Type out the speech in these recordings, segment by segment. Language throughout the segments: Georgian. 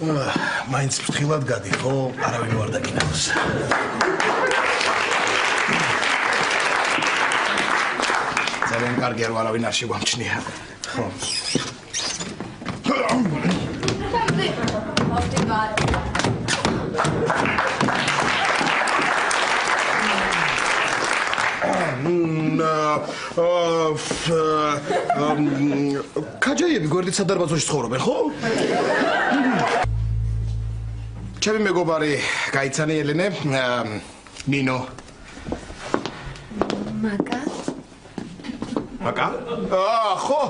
მაინც ფრთხილად გადი, ხო? არავინ არ დაგინახოს. ძალიან კარგია, რომ არავინ არ შეგვამჩნია. ხო. Kajayebi გვერდით სადარბაზოში ცხოვრობენ, ხო? ჩემი მეგობარი გაიცანი ელენე, ნინო. მაკა? მაკა? ხო.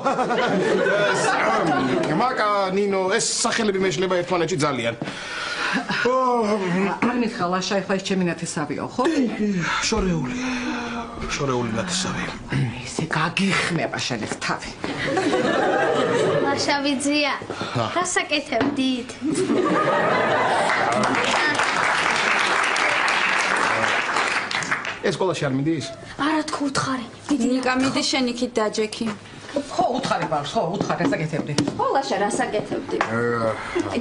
მაკა, ნინო, ეს სახელები მეშლება ერთმანეთში ძალიან. არ მითხა ლაშა ეხლა ეს ჩემი ნათესავიო, ხო? შორეული. შორეული ნათესავი. ისე გაგიხმება შენს თავი. ლაშა ვიძია. რას აკეთებდით? ეს სკოლაში არ მიდის? არა თუ უთხარი. ნიკა მიდი შენ იქით დაჯექი. ხო, უთხარი ბავშვ, ხო, უთხარი, რას აკეთებდი? ხო, ლაშა, რას აკეთებდი?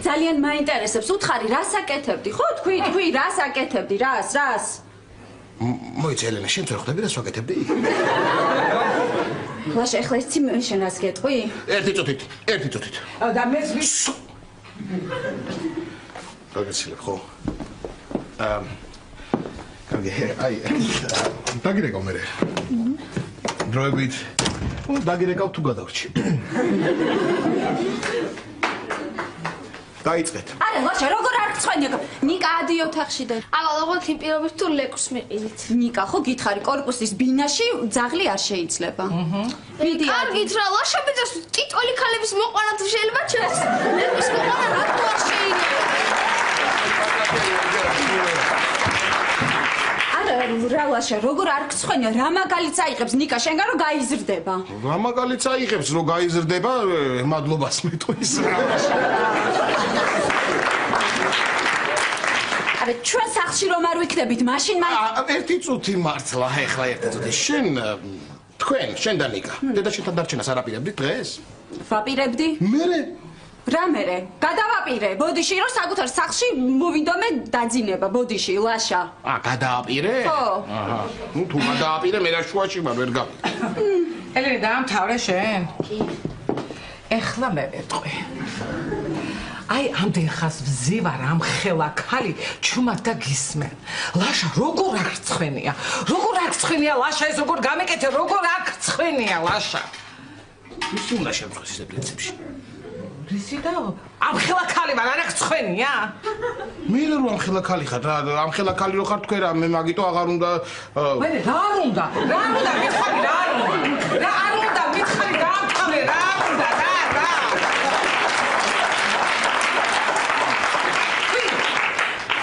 ძალიან მაინტერესებს, უთხარი, რას აკეთებდი? ხო, თქვი, რას აკეთებდი? რას? მოიცა ელენე, შენ ვერ ხვდები რას ვაკეთებდი? ლაშა, ეხლა იცი მე შენ რას გეტყვი? ერთი წუთით. და მეც ვის გაგაცილებ, ხო? კარგი, აი, დაგირეკავ მე. დროებით დაგირეკავ თუ გადავრჩი. დაიწყეთ. არა, ლაშა, როგორ არ გწვენია? ნიკა ადი ოთახში და ავალაღოთ იმ პირობით თუ ლეკს მიყიდით. ნიკა ხო გითხარი კორპუსის ბინაში ძაღლი არ შეიძლება. მიდი. კარგით რა, ლაშა ბიძას ტიტვალი ქალების მოყვანა თუ შეიძლება ჩემს. ლეკის მოყვანა რა თუ არ შეიძლება. რა ლაშა, როგორ არ გწვენია? რა მაგალითს აიღებს ნიკა შენგან რომ გაიზრდება? რა მაგალითს აიღებს რომ გაიზრდება, მადლობას მეტყვის. არა, ჩვენ სახლში რომ არ ვიქნებით, მაშინ ერთი წუთი მართლა, ეხლა ერთი წუთი. შენ და ნიკა. დედაშენთან დარჩენას არ აპირებდით დღეს? ვაპირებდი? მერე რა მერე? გადავაპირე. ბოდიში რომ საკუთარ სახლში მოვიდომე დაძინება, ბოდიში, ლაშა. გადააპირე? ხო. აჰა. ნუ თუ გადააპირე, მე რა შუაში ვარ, ვერ გავი. ელენე დაამთავრე შენ? კი. ეხლა მე ვეტყვი. აი ამდენ ხას ვზივარ ამ ხელა ქალი ჩუმად და გისმენ. ლაშა როგორ არ გწვენია? ლაშა ეს როგორ გამეკეთე, როგორ არ გწვენია ლაშა? ის უნდა შემწყვეს ისე პრინციპში. რისი და ამ ხელა ქალი ვარ, არა გწვენია? მე რომ ამ ხელა ქალი ხარ, ამ ხელა ქალი რო ხარ თქვენ რა, მე მაგიტო აღარ უნდა მე რა არ უნდა მითხარი რა არ უნდა მითხარი დაამთავრე რა არ უნდა რა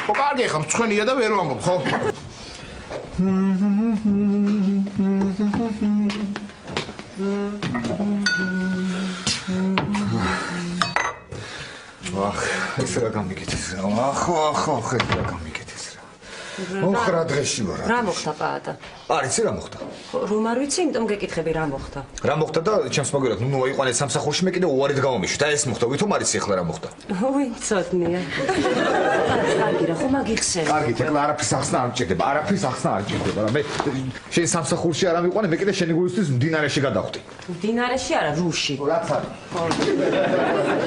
ხო კარგი ხარ, მწვენია და ვერ ვამბობ, ხო? ეს რა გამიგეთეს რა. ახო, ეს რა გამიგეთეს რა. ოხრა დღეში ვარ. რა მოხდა პაატა? არიცი რა მოხდა. რომ არ ვიცი, იმიტომ გეკითხები რა მოხდა. რა მოხდა და ჩემს მოგერად, ნუ აიყვანე სამსახურში, მე კიდე უარით გავამიშვი და ეს მოხდა. ვითომ არიცი ახლა რა მოხდა? ვიცოდნია. კარგი რა, ხომ აგიხსენე. კარგი, ეხლა არაფრის ახსნა არ მჭირდება, რა. მე შენ სამსახურში არ ამიყვანე, მე კიდე შენი გულისთვის მდინარეში გადავხდი. მდინარეში არა, რუში. რაც არის?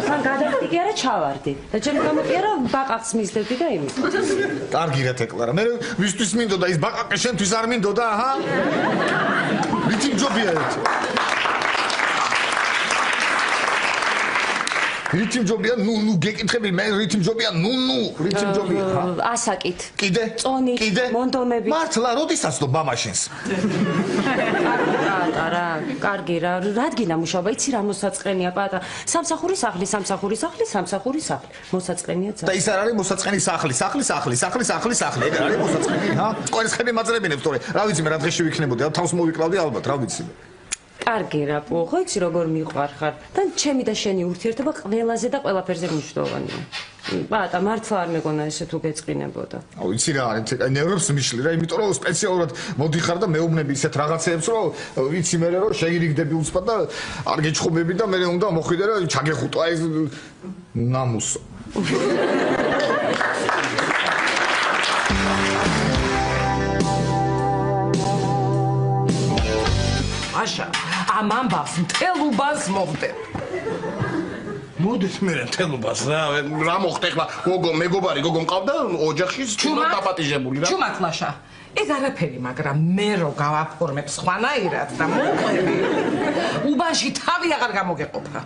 სან გადავხდი კი არა ჩავარდი. და ჩემ გამოკია რა ბაყაყს მისდევდი და იმის. კარგი რა თეკლარა. მე ვისთვის მინდოდა ის ბაყაყი შენთვის არ მინდოდა, აჰა. რითი ჯობია ერთი. რითი ჯობია, ნუ გეკითხები, მე რითი ჯობია, ნუ. რითი ჯობია. ასაკით. კიდე? წონით, მონდომებით. მართლა, როდესაც დო მამაშენს? პატარა, კარგი რა, რადგინა მუშაობა, იცი რა მოსაწყენია პატარა. სამსახური სახლი. მოსაწყენია ძა. და ის არ არის მოსაწყენი სახლი. ეგ არის მოსაწყენი, ჰა? სკოლისხები მაძლებინებს თორე. რა ვიცი მე რა დღეში ვიქნებოდი, თავს მოვიკლავდი ალბათ, რა ვიცი მე. კარგი რა, ხო იცი როგორ მიყვარხარ და ჩემი და შენი ურთიერთობა ყველაზე და ყველაფერზე მნიშვნელოვანია. პატა, მართლა არ მეგონა ესე თუ გეწყინებოდა. აუ იცი რა არის, ნევრებს მიშლი რა, იმიტომ რომ სპეციალურად მოდიხარ და მეუბნები ისეთ რაღაცეებს, რომ ვიცი მე რომ შეირიგდები უცბად და არ გეჩხუბები და მე უნდა მოხვიდე რა ჩაგეხუტო აი ნამუსო. აშა, ამ ამბავს მთელ უბანს მოვდებ. მოდით მე მთელობას რა მოხდა ახლა გოგო მეგობარი გოგო მყავდა ოჯახში ჩუმად დაპატიჟებული რა ჩუმად ლაშა ეს არაფერი მაგრამ მე რო გავაფორმებ სხვანაირად და მოყვები უბანში თავი აღარ გამოგეყოფა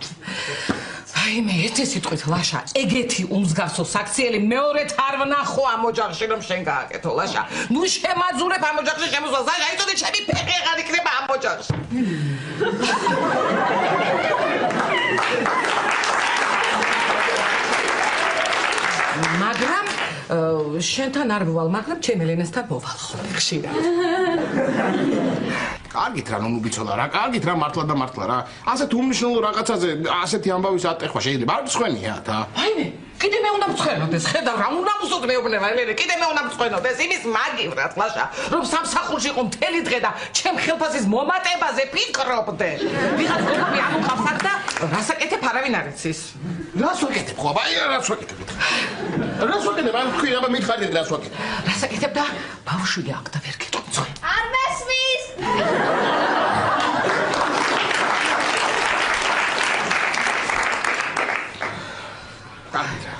აი მე ერთი სიტყვით ლაშა ეგეთი უმსგავსო საქციელი მეორედ არ ვნახო ამ ოჯახში რომ შენ გააკეთო ლაშა ნუ შემაძურებ ამ ოჯახში შემოსვლას აი იცოდე ჩემი ფეხი აღარ იქნება ამ ოჯახში მაგრამ შენთან არ ვვალ, მაგრამ ჩემ ელენასთან მოვალ ხოლმე ხშირად. კარგით რა, ნუ მიბიცოლა რა, კარგით რა, მართლა და მართლა რა. ასეთ უმნიშვნელო რაღაცაზე ასეთი ამბავის ატეხვა შეიძლება, არ მწხვენია და. აიმე, კიდე მე უნდა მწხვენოდეს, ხედავ რა უნდა მუსოთ მეუბნება ელენე, კიდე მე უნდა მწხვენოდეს, იმის მაგივრად ლაშა, რომ სამსახურში იყო მთელი დღე და ჩემ ხელფასის მომატებაზე ფიქრობდე. ვიღაც გოგები ამოყავსათ და რასაკეთებ არავინ არ იცის. რას ვაკეთებ ხო? აი რას ვაკეთებ? რას ვაკეთებ? ამ თქვი აბა მითხარით რას ვაკეთებ? რასაკეთებ და ბავშვი აქ და ვერ გეტყვი. არ მესმის.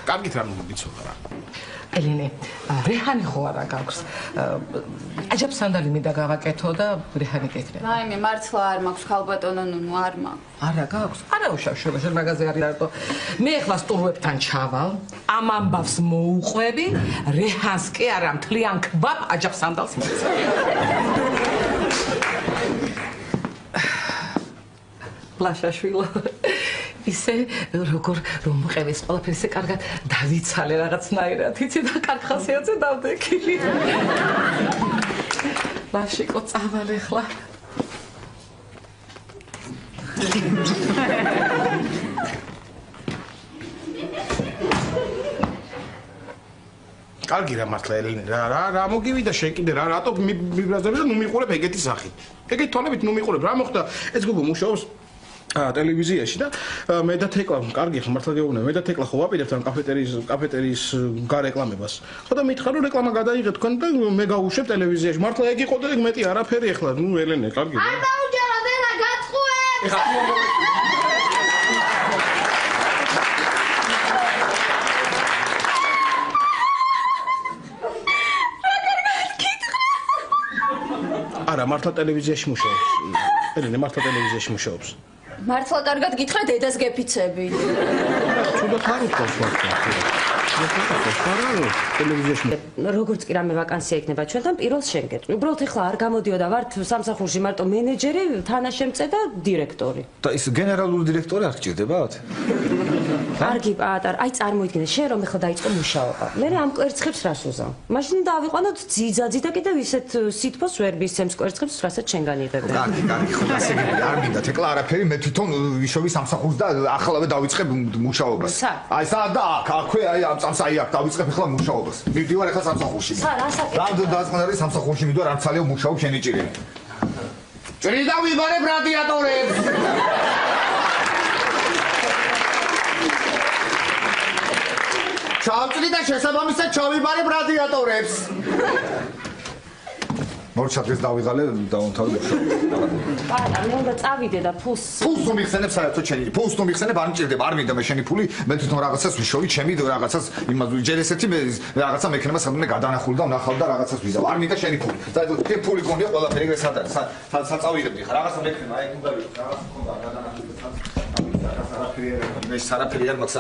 კარგით რა მიბიცოლა რა. ელენე, რეჰანი ხო არა გაქვს. აჯაბ სანდალი მინდა გავაკეთო და რეჰანი გეკრება. მაიმე მართლა არ მაქვს ხალბატონო ნუნუ არ მაქვს. არა გაქვს? არა უშავშება, შენ მაგაზე არის რატო. მე ახლა სტურვებთან ჩავალ, ამ ამბავს მოუყვები, რეჰანს კი არა მთლიან ქვაბ აჯაბ სანდალს მოწევ. ლაშაშვილო ისე როგორ რომ მოყევეს ყველაფერი ისე კარგად დავიცალე რაღაცნაირად იცი და კარგ ხასიათზე დავდექი ლაშიკო წავალ ახლა კარგი რა მართლა ელენე რა მოგივიდა შენ კიდე რა რატო მიბრაზდები და ნუ მიყურებ ეგეთი სახით ეგეთი თვალებით ნუ მიყურებ რა მოხდა ეს გოგო მუშაობს ტელევიზიაში და მე და თეკლა კარგი ხა მართლა გეუბნები მე და თეკლა ხო ვაპირებთ ამ კაფეტერიის გარეკლამებას ხო და მითხარ რომ რეკლამა გადაიღეთ თქვენ და მე გავუშვებ ტელევიზიაში მართლა ეგ იყო და ეგ მეტი არაფერი ახლა ნუ ელენე კარგი არ დაუჯერა დენა გაწყუებს არა მართლა ტელევიზიაში მუშაობს ელენე მართლა ტელევიზიაში მუშაობს მართლა კარგად გითხრა დედას გეფიცები. ცუდად არ უწყობს მართლა. როგორც კი რამე ვაკანსია იქნება ჩვენთან პირველს შენ გეტყვი. უბრალოდ ეხლა არ გამოდიოდა ვართ სამსახურში მარტო მენეჯერი, თანაშემწე და დირექტორი. და ის გენერალური დირექტორი არ გჭირდებათ? კარგი პატარ, აი წარმოიდგინე შენ რომ ეხლა დაიწყო მუშაობა. მე ამ კვერცხებს რას უზავ? მაშინ დავიყვანოთ ძიძაძი და კიდევ ისეთ სითბოს ვერ მისცემს კვერცხებს, რასაც შენ განიღებდე. კარგი, ხო ასე არ მინდა თეკლა არაფერი, მე თვითონ ვიშოვი სამსახურს და ახალავე დავიწყებ მუშაობას. აი სად და აქვე აი ამ წამს აი აქ დავიწყებ ახლა მუშაობას. მივდივარ ახლა სამსახურში. რამდენ დაწყნარი სამსახურში მივდივარ არ ცალია მუშაობ შენი ჭირი. ჭირი და ვიბარებ რადიატორებს. ჩავწვდი და შესაბამისად ჩავიბარებ რადიატორებს. მორჩატეს დავიღალე დაუნთავრე მუშაობა. პატარ, მე უნდა წავიდე და ფულს თუ მიხსენებ საერთოდ შენი. ფულს თუ მიხსენებ არ მჭირდება, არ მინდა მე შენი ფული, მე თვითონ რაღაცას ვიშოვი, ჩემი რაღაცას იმას ჯერ ესეთი მე რაღაცა მექნება სადმე გადანახული და ვნახავ და რაღაცას ვიზავ. არ მინდა შენი ფული. და ეს ფული გონია ყველაფერი ეგრე სად არის? სად წავიდები ხა რაღაცა მექნება, აი უნდა ვიყო, რაღაცა ხონდა გადანახული და სარაფერი არ მაქვს.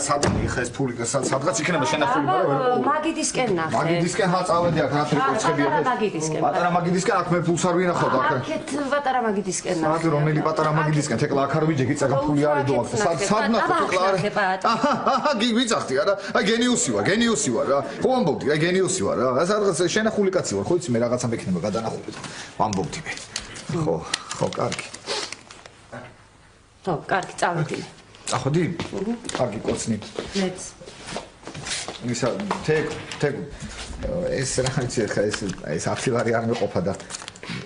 სად ხა ეს ფული სადღაც იქნება შენახული, მაგრამ მაგიდისკენ ნახე. მაგიდისკენ ხა წავედი აქ რაფერი კვერცხებია. პატარა მაგიდისკენ აქ მე ფულს არ ვინახავ და აქ. აქეთ პატარა მაგიდისკენ ნახე. სად რომელი პატარა მაგიდისკენ? თეკლა აქ არ ვიჯეგი, წაგა ფული არის დო აქ. სად ნახე თეკლა არ. აჰა, გიგვიწახდი არა? აი გენიოსი ვარ რა. ხო ამბობდი, აი გენიოსი ვარ რა. სადღაც შენახული კაცი ვარ, ხო იცი მე რაღაცა მექნება გადანახული. ამბობდი მე. ხო, კარგი. ხო, კარგი, წავედი. წახვედი? კარგი, კოცნი. მეც. ისა თეკ ეს რა იცი ხა ეს ათილარი არ მეყოფა და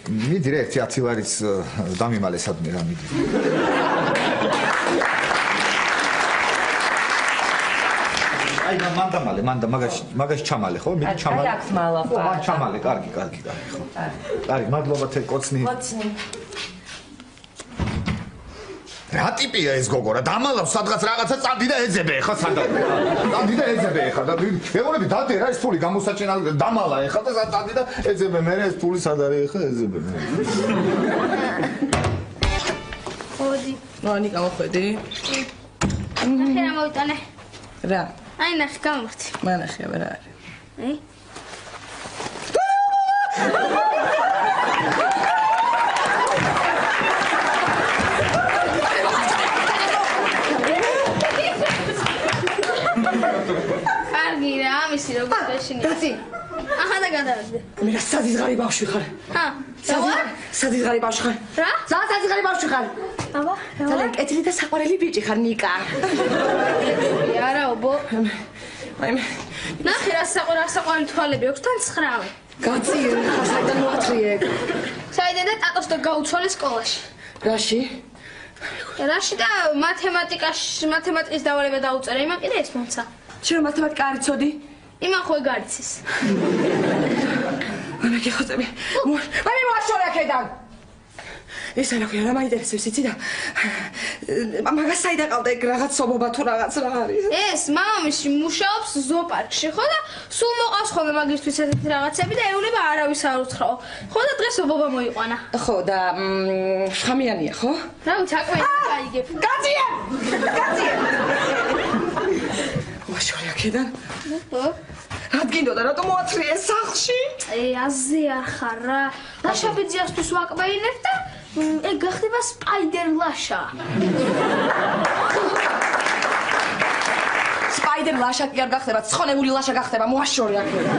მიდი რა 10 ლარიც დამიმალე სადმე რა მიდი. აი მანდა მაგაში ჩამალე ხო? მიდი ჩამალე. აი აქ მალა. ხო, მან ჩამალე, კარგი ხო. კარგი, მადლობა თე კოცნი. რა ტიპია ეს გოგო რა დამალავს სადღაც რაღაცა წადი და ეძებე ხა სადღაც წადი და ეძებე ხა და მეგონები დადე რა ეს ფული გამოსაჭენა დამალა ხა და წადი და ეძებე მე ეს ფული სად არის ხა ეძებე მოდი ნიკა მოხვედი ნახე რა მოვიტანე რა აი ნახე გამორთი მანახე რა არის აი კარგი რა ამისი როგორ გაშინია დაცი აჰა და გადავიდე მე რა სადიზღარი ბავშვი ხარ ჰა სადიზღარი ბავშვი ხარ რა სადიზღარი ბავშვი ხარ აბა ძალიან კეთილი და საყვარელი ბიჭი ხარ ნიკა არა ობო აი ნახე რა საყვარელი თვალები აქვს თან 9-ვე გაცი საიდან მოათრიე საიდან და ტატოს და გაუცვალე სკოლაში რაში რაში და მათემატიკის დავალება დაუწერე იმან კიდე ეს მომცა შენ მათემატიკა არ იცოდი იმან ხო გარიცის მე გიხოცები მე მოაშორე აქედან ეს არა ხო რა მაინტერესებს იცი და მაგას საიდან ყავდა ეგ რაღაც სობობა თუ რაღაც რა არის ეს მამამისი მუშაობს ზოოპარკში ხო და სულ მოყავს ხოლმე მაგისთვის ესეთი რაღაცები და ეუნება არავის არ უთხრაო ხო და დღეს ობობა მოიყვანა ხო და შხამიანია ხო რა ვიცი აკვე გაიგებ გაწიე მოაშორე აქედან რა გინდოდა რატომ მოათრიე სახლში აზე არ ხარ რა ლაშაბიძიასთვის ვაკბეინებ და ეგ გახდება სპაიდერ ლაშა სპაიდერ ლაშა კი არ გახდება ცხონებული ლაშა გახდება მოაშორე აქედან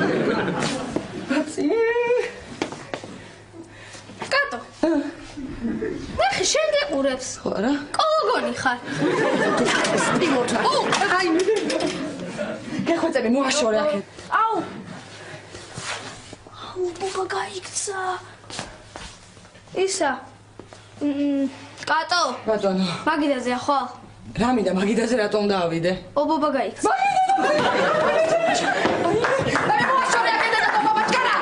კატო ნახე შენ გეყურებს ხო რა კოლოგონი ხარ სტიმორთა აი გეხვეწები მოაშორე აქედან აუ ბუბა გაიქცა ისა კატო ბატონო მაგიდაზეა ხო რა მინდა მაგიდაზე რატომ დავიდე ო ბუბა გაიქცა მოაშორე აქედან და მომაჩქარა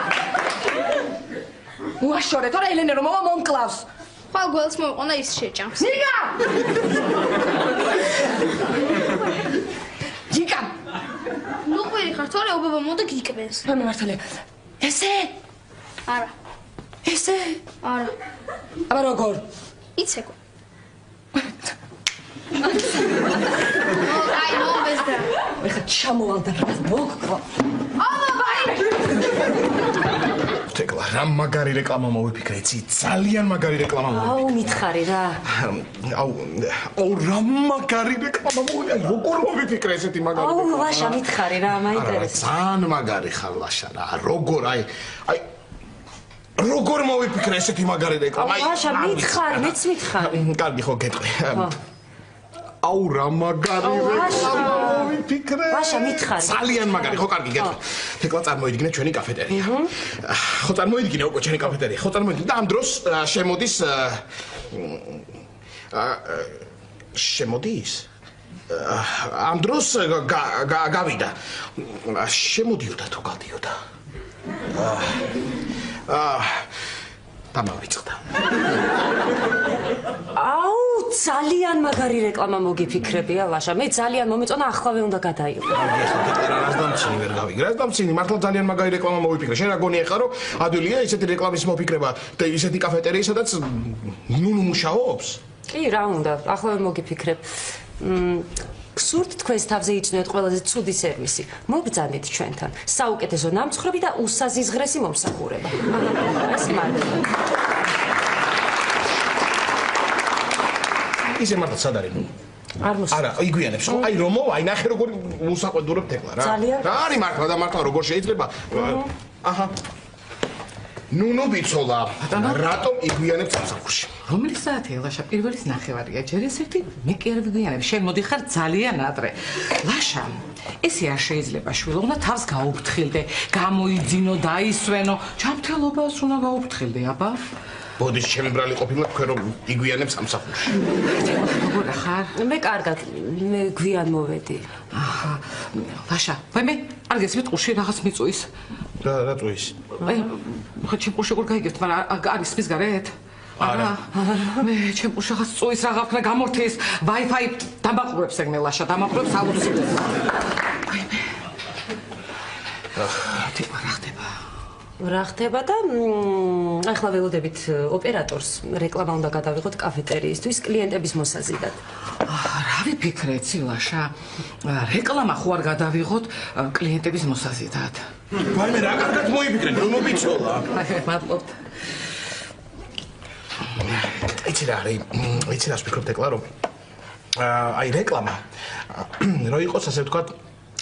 მოაშორე თორე ელენე რომ მომკლავს ხვალ გველს მოიყვანა ის შეჭამს ნიკა ნიკა ნუ ყვირი ხარ თორე ობობა მოდა გიკბენს მე მართალია ესე არა ესე არა აბა როგორ იცეკო აი ნო ბესდა ეხა ჩამოვალ და რა მოგკვა აბა ბაი თეკლა რა მაგარი რეკლამა მოვიფიქრე იცი ძალიან მაგარი რეკლამა მოვიფიქრე აუ მითხარი რა აუ რა მაგარი რეკლამა მოვიფიქრე როგორ მოვიფიქრე ესეთი მაგარი აუ ლაშა მითხარი რა მაინტერესებს ძალიან მაგარი ხარ ლაშა რა როგორ აი როგორ მოვიფიქრე ესეთი მაგარი რეკლამა აუ ლაშა მითხარი მეც მითხარი კარგი ხო გეტყვი აუ რა მაგარი რეკლამა მოვიფიქრე ლაშა მითხარი ძალიან მაგარი ხო კარგი გეტყვი თეკლა წარმოიდგინე ჩვენი კაფეტერია ხო წარმოიდგინე უკვე ჩვენი კაფეტერია ხო წარმოიდგინე და ამ დროს შემოდის ამ დროს გავიდა შემოდიოდა თუ გადიოდა დამავიწყდა აუ ძალიან მაგარი რეკლამა მოგიფიქრებია ლაშა მე ძალიან მომეწონა ახლავე უნდა გადაიღო რას დამცინი ვერ გავიგე რას დამცინი მართლა ძალიან მაგარი რეკლამა მოვიფიქრე შენ რა გონია ხარო ადვილია ისეთი რეკლამის მოფიქრება და ისეთი კაფეტერია სადაც ნუნუ მუშაობს კი რა უნდა ახლავე მოგიფიქრებ გსურთ თქვენს თავზე იცნოთ ყველაზე ცუდი სერვისი მოგბრძანეთ ჩვენთან საუკეთესო ნამცხრობი და უსაზიზღრესი მომსახურება ეს მარტო ისე მართლა სად არის არ მოსწონს არა იგვიანებს ხო აი რომ მოვა აი ნახე როგორ მოსაყვედურებ თეკლა რა რა არის მართლა და მართლა როგორ შეიძლება აჰა ნუნუ ბიცოლა რატომ იგვიანებს სამსახურში რომელი საათია ლაშა პირველის ნახევარია ჯერ ეს ერთი მე კი არ ვიგვიანებ შენ მოდიხარ ძალიან ადრე ლაშა ესე არ შეიძლება შვილო უნდა თავს გაუფრთხილდე გამოიძინო დაისვენო ჯანმრთელობას უნდა გაუფრთხილდე აბა ბოდის ჩემი ბრალი ყოფილა თქვენ რომ იგვიანებ სამსახურში. როგორ ხარ? მე კარგად, მე გვიან მოვედი. აჰა. ლაშა, მე არ გესმის ტყუში რაღაც მიწუის. რა წუის? აი, ხო ჩემ ტყუში როგორ გაიგებთ, მაგრამ არის მის გარეთ? არა. მე ჩემ ტყუში რაღაც წუის რა გაქვს გამორთის, Wi-Fi დამაყურებს ეგ მე ლაშა, დამაყურებს აუცილებლად. აი მე. რა ხდება და ახლა ველოდებით ოპერატორს რეკლამა უნდა გადავიღოთ კაფეტერიისთვის კლიენტების მოსაზიდად. რა ვიფიქრე ცილაშა? რეკლამა ხო არ გადავიღოთ კლიენტების მოსაზიდად. ვაიმე რა კარგად მოიფიქრე, ნუ მობიცოლა. მადლობთ. იცი რა არის, იცი რა ვფიქრობ ეკლა რომ აი რეკლამა რო იყოს ასე ვთქვათ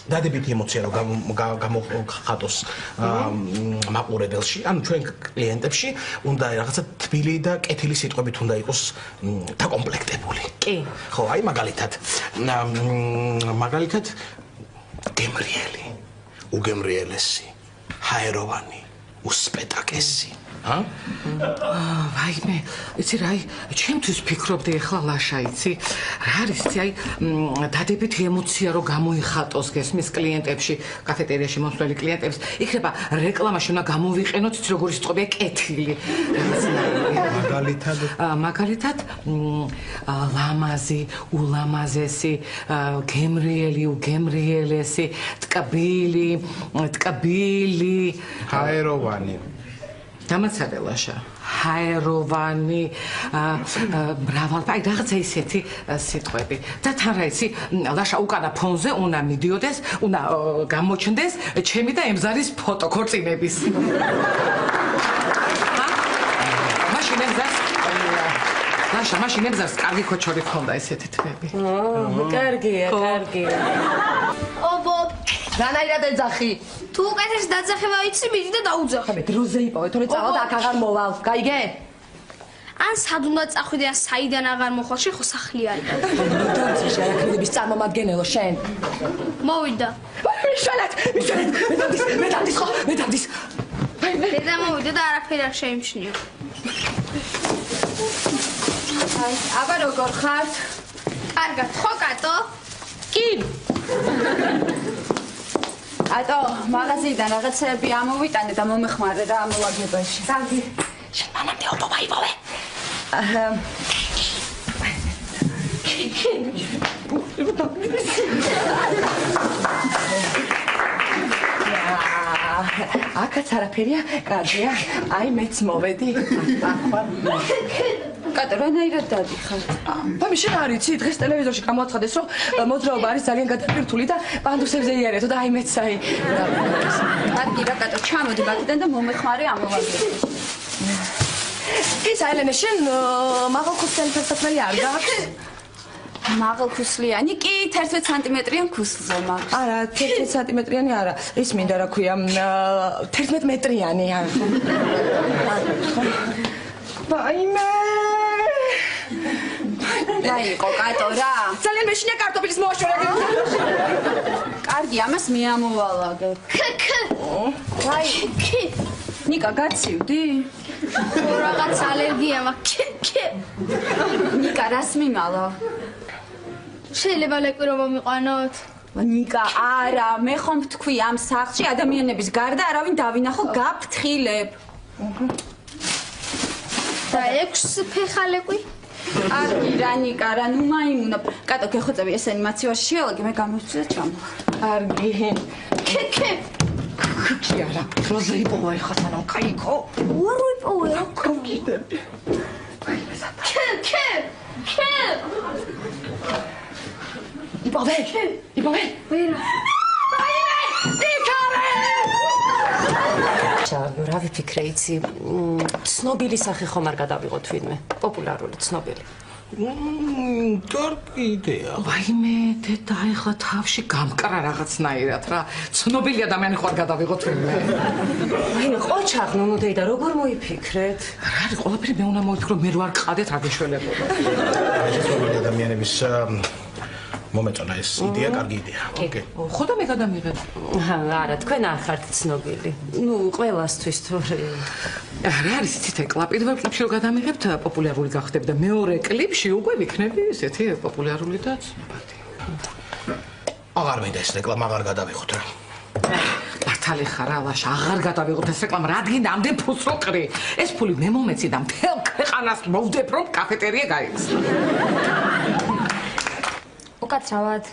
დადებითი ემოცია რომ გამოხატოს მაყურებელში, ანუ ჩვენ კლიენტებში უნდა რაღაცა თბილი და კეთილი სიტყვებით უნდა იყოს დაკომპლექტებული. კი. ხო, აი მაგალითად გემრიელი, უგემრიელესი, ჰაეროვანი, უსპეტაკესი. ვაიმე, იცი რა, ჩემთვის ფიქრობდი ახლა ლაშა, იცი? რა არის, იცი, აი დადებითი ემოცია რომ გამოიხატოს გესმის კლიენტებში, კაფეტერიაში მოსვლელი კლიენტებს, იქნება რეკლამაში უნდა გამოვიყენოთ, იცი როგორი სიტყვებია კეთილი. მაგალითად, ლამაზი, ულამაზესი, გემრიელი, უგემრიელესი, ტკბილი, ჰაეროვანი. დამაცადე ლაშა. ჰაეროვანი, მრავალფერი, რაღაცა ისეთი სიტყვები. და თან რა იცი, ლაშა უკანა ფონზე უნდა მიდიოდეს, უნდა გამოჩნდეს ჩემი და ემზარის ფოტო ქორწინების. მაშინ ემზარს ლაშა, მაშინ ემზარს კარგი ქოჩორი ქონდა ესეთი თმები. კარგია, კარგია. ობო, რანაირად ეძახი? თუ უკეთეს დაძახება იცი, მიდი და დაუძახე. ხა მე დროზე იპოვე, თორე წავალ და აქ აღარ მოვალ. გაიგე? ან სად უნდა წახვიდე, ან საიდან აღარ მოხვალ, შენ ხო სახლი არის. დავწიში არაქნების წარმომადგენელო შენ. მოვიდა. მიშალეთ, მე დავდის ხო? მე დავდის. დედა მოვიდა და არაფერი არ შეიმჩნიო. აი, აბა როგორ ხართ? კარგად, ხო კატო? კი. ატო, მაღაზიიდან რაღაცები ამოვიტანე და მომეხმარე რა ამოვაგებაში. ზანგი. შენ მანამდე ოპოვა იპოვე. აკაც არაფერია, კარგია. აი მეც მოვედი. კატო, რანაირად დადიხარ? ბაბი, შენ არ იცი, დღეს ტელევიზორში გამოაცხადეს, რომ მოძრაობა არის ძალიან გადაფირთული და პანდუსებზე იარეთო და აი მეც აი. კარგი რა კატო, ჩამოდი ბაქიდან და მომეხმარე ამოვაგებაში. ის აელენე, შენ მაღალხოსიანი ფერსაქმელი არ გაქვს? მაღალქუსლიანი კი 11 სანტიმეტრიან ქუსლზე მაქვს. არა, 11 სანტიმეტრიანი არა. ის მინდა რა ქვია, 11 მეტრიანი. ვაიმე! რა იყო კატო რა? ძალიან მეშინია კარტოფილის მოაშორება. კარგი, ამას მე ამოვალაგებ. აი, ნიკა, გაცივდი? რაღაც ალერგია მაქვს. ნიკა, რას მიმალა? შეიძლება ლეკვირო მომიყვანოთ? ნიკა, არა, მე ხომ ვთქვი ამ სახლში ადამიანების გარდა არავინ დავინახო გაფრთხილებ. და 6 ფეხა ლეკვი? კარგი რა ნიკა, რა ნუ მაიმუნო. კატო, გეხოცები ესენი მაცივაში შეალაგე, მე გამოვწვი და ჩამო. კარგი. კი არა, დროზე იპოვა ეხლა სანამ кайკო. უარ ვიპოვე რა გიდები. იპოვე. ვერა. რა ვიფიქრე იცი, ცნობილი სახე ხომ არ გადავიღოთ ვინმე, პოპულარული ცნობილი. კარგი იდეა. ვაიმე, დედა, ეხლა თავში გამკრა რაღაცნაირად რა. ცნობილი ადამიანი ხო არ გადავიღოთ ვინმე. ვაიმე, ყოჩაღ ნუნუდეი და როგორ მოიფიქრეთ? რა არის, ყველაფერი მე უნდა მოვიფიქრო, მე რო არ ყავდეთ რა გეშველებოდა. ცნობილი ადამიანების მომეწონა ეს იდეა, კარგი იდეა. ოკეი. ხო და მე გადამიღებ. არა, თქვენ არ ხართ ცნობილი. ნუ ყველასთვის თორე რა არის იცი თეკლა? პირველ კლიპში რო გადამიღებთ პოპულარული გახდები და მეორე კლიპში უკვე ვიქნები ესეთი პოპულარული და ცნობადი. აღარ მინდა ეს რეკლამა აღარ გადავიღოთ რა. მართალი ხარ ალაშა, აღარ გადავიღოთ ეს რეკლამა, რადგან ამდენ ფულს რო ყრი. ეს ფული მე მომეცი და მთელ ქვეყანას მოვდებ რომ კაფეტერია გაიქცე. უკაცრავად.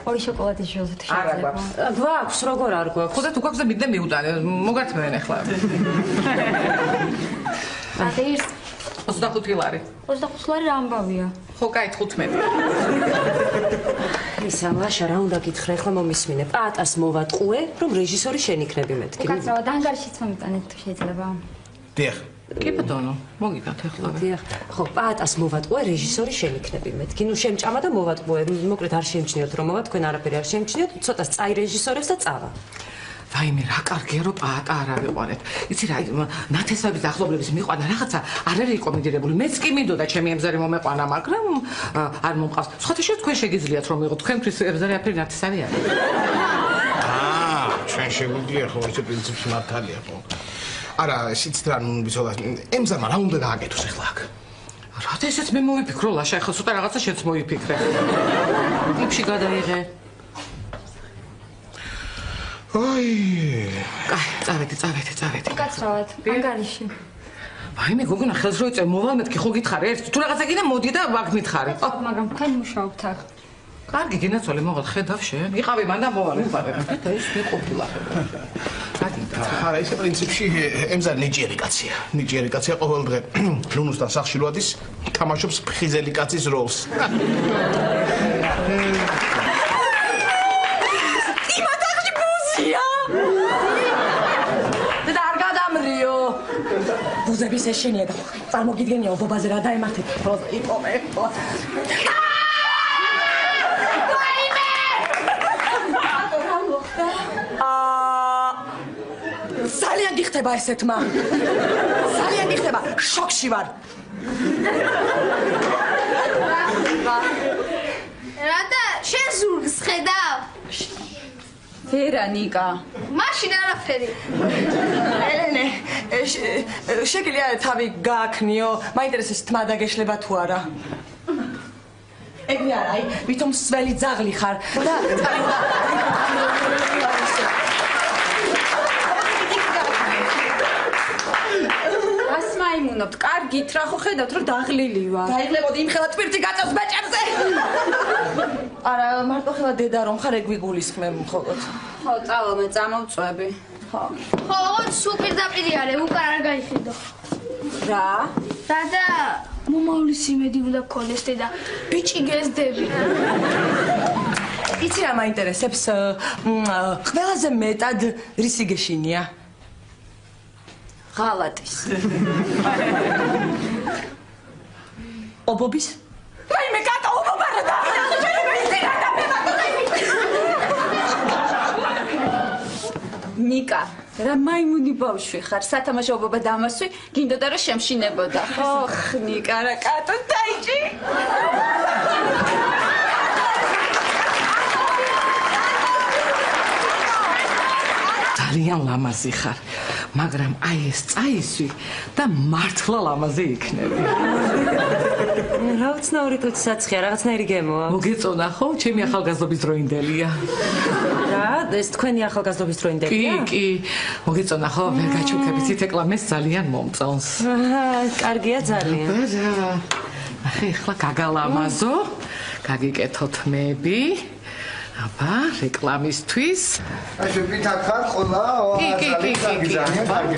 ორი შოკოლადის ჟელზით შეიძლება. გვაქვს, როგორ არ გვაქვს? ხოდა თუ გვაქვს და მიდე მიუტანე, მოგართმევენ ახლა. ათეირს 25 ლარი. 25 ლარი რა ამბავია? ხო, კაი 15. ისა ლაშა რა უნდა გითხრა, ახლა მომისმინე. პატას მოვატყუე, რომ რეჟისორი შენ იქნები მეთქი. უკაცრავად, ანგარიშიც მომიტანეთ თუ შეიძლება. დიახ. კი ბატონო, მოგიგათ ახლა. დიახ. ხო, პატას მოვატყუე, რეჟისორი შენ იქნები მეთქი. ნუ შემჭამა და მოვატყუე. მოკლედ არ შემჩნიოთ რომ მოვა, თქვენ არაფერი არ შემჩნიოთ, ცოტას წაი რეჟისორებს და წავა. ვაიმე, რა კარგია რომ პატა არ ავიყვანეთ. იცი რა, ნათესების ახლობლების მიყვანა რაღაცა არ არის რეკომენდირებული. მეც კი მინდოდა ჩემი ემზარი მომეყვანა, მაგრამ არ მომყავს. სხვათა თქვენ შეგიძლიათ რომ მიღოთ, თქვენთვის ემზარი აფერი ნათესავი არის. ჩვენ შეგვიძლია ხო ეს პრინციპი მართალია ხო? არა, ისიც რა ბიცოლა, ემზარმა რა უნდა გააკეთოს ახლა აქ? რათა ესეც მე მოვიფიქრო ლაშა, ახლა ცოტა რაღაცა შეც მოვიფიქრე. კლიპში გადაიღე. აი, წავედი. უკაცრავად, ანგარიში. ვაიმე, გოგონა ხელს რო იწევ, მოვალ მეთქი ხო გითხარი ერთ? თუ რაღაცა კიდე მოდი და მაგ მითხარი. მაგრამ თქვენ მუშაობთ აქ. კარგი, გინაცვალე მოვალ, ხედავ შენ. იყავი მან და მოვალ ეხარე. და ის მე ყოფილა. არა, ეს პრინციპში ემზარი ნიჭიერი კაცია. ნიჭიერი კაცია ყოველ დღე ლუნუსთან სახლში რო ადის, თამაშობს ფხიზელი კაცის როლს. და არ გადამრიო. ბუზების ეშენია და წარმოგიდგენია ობობაზე რა დაემართე. იპოვე. ძალიან გიხდება ესეთმა. ძალიან გიხდება, შოკში ვარ. რადა შენ ზურგს ხედავ? ვერანიკა. მაშინ არაფერი. ელენე, შეგიძლია თავი გააქნიო, მაინტერესებს თმა დაგეშლება თუ არა. ეგრე არა, ვითომ სველი ძაღლი ხარ და რას მაიმუნობთ? კარგით, რა ხო ხედავთ რომ დაღლილი ვარ. გაიღლებოდი იმ ხელა ტვირთი გაწევს ბეჭერზე. არა, მარტო ხელა დედა რომ ხარ ეგ ვიგულისხმებ მხოლოდ. ხო, წავა მე წამოვწვევი. ხო. ხო, სულ პირდაპირი არის, უკან არ გაიხედო. რა? რადა მომავლის იმედი უნდა გქონდეს და ბიჭი გეზდები. იცი რა მაინტერესებს? ყველაზე მეტად რისი გეშინია? ღალატის. ობობის? რაიმე კატა ობობა რა და ნიკა, რა მაიმუნი ბავშვი ხარ, სათამაშო ობობა დამასვი, გინდოდა რომ შემშინებოდა. ხო, ნიკა, რა კატო დაიჭი. ძალიან ლამაზი ხარ, მაგრამ აი ეს წაისვი და მართლა ლამაზი იქნები. რა უცნაური თუთ საცხია, რაღაცნაირი გემოა. მოგეწონა ხო? ჩემი ახალგაზრდობის დროინდელია. რა? ეს თქვენი ახალგაზრდობის დროინდელია? კი, მოგეწონა ხო? ვერ გაჩუქებით, ითეკლამეს ძალიან მომწონს. კარგია ძალიან. ახლა ეხლა გაგალამაზო, გაგიკეთო თმები. აბა, რეკლამისთვის. აი შევიტან ხარ ყოლა,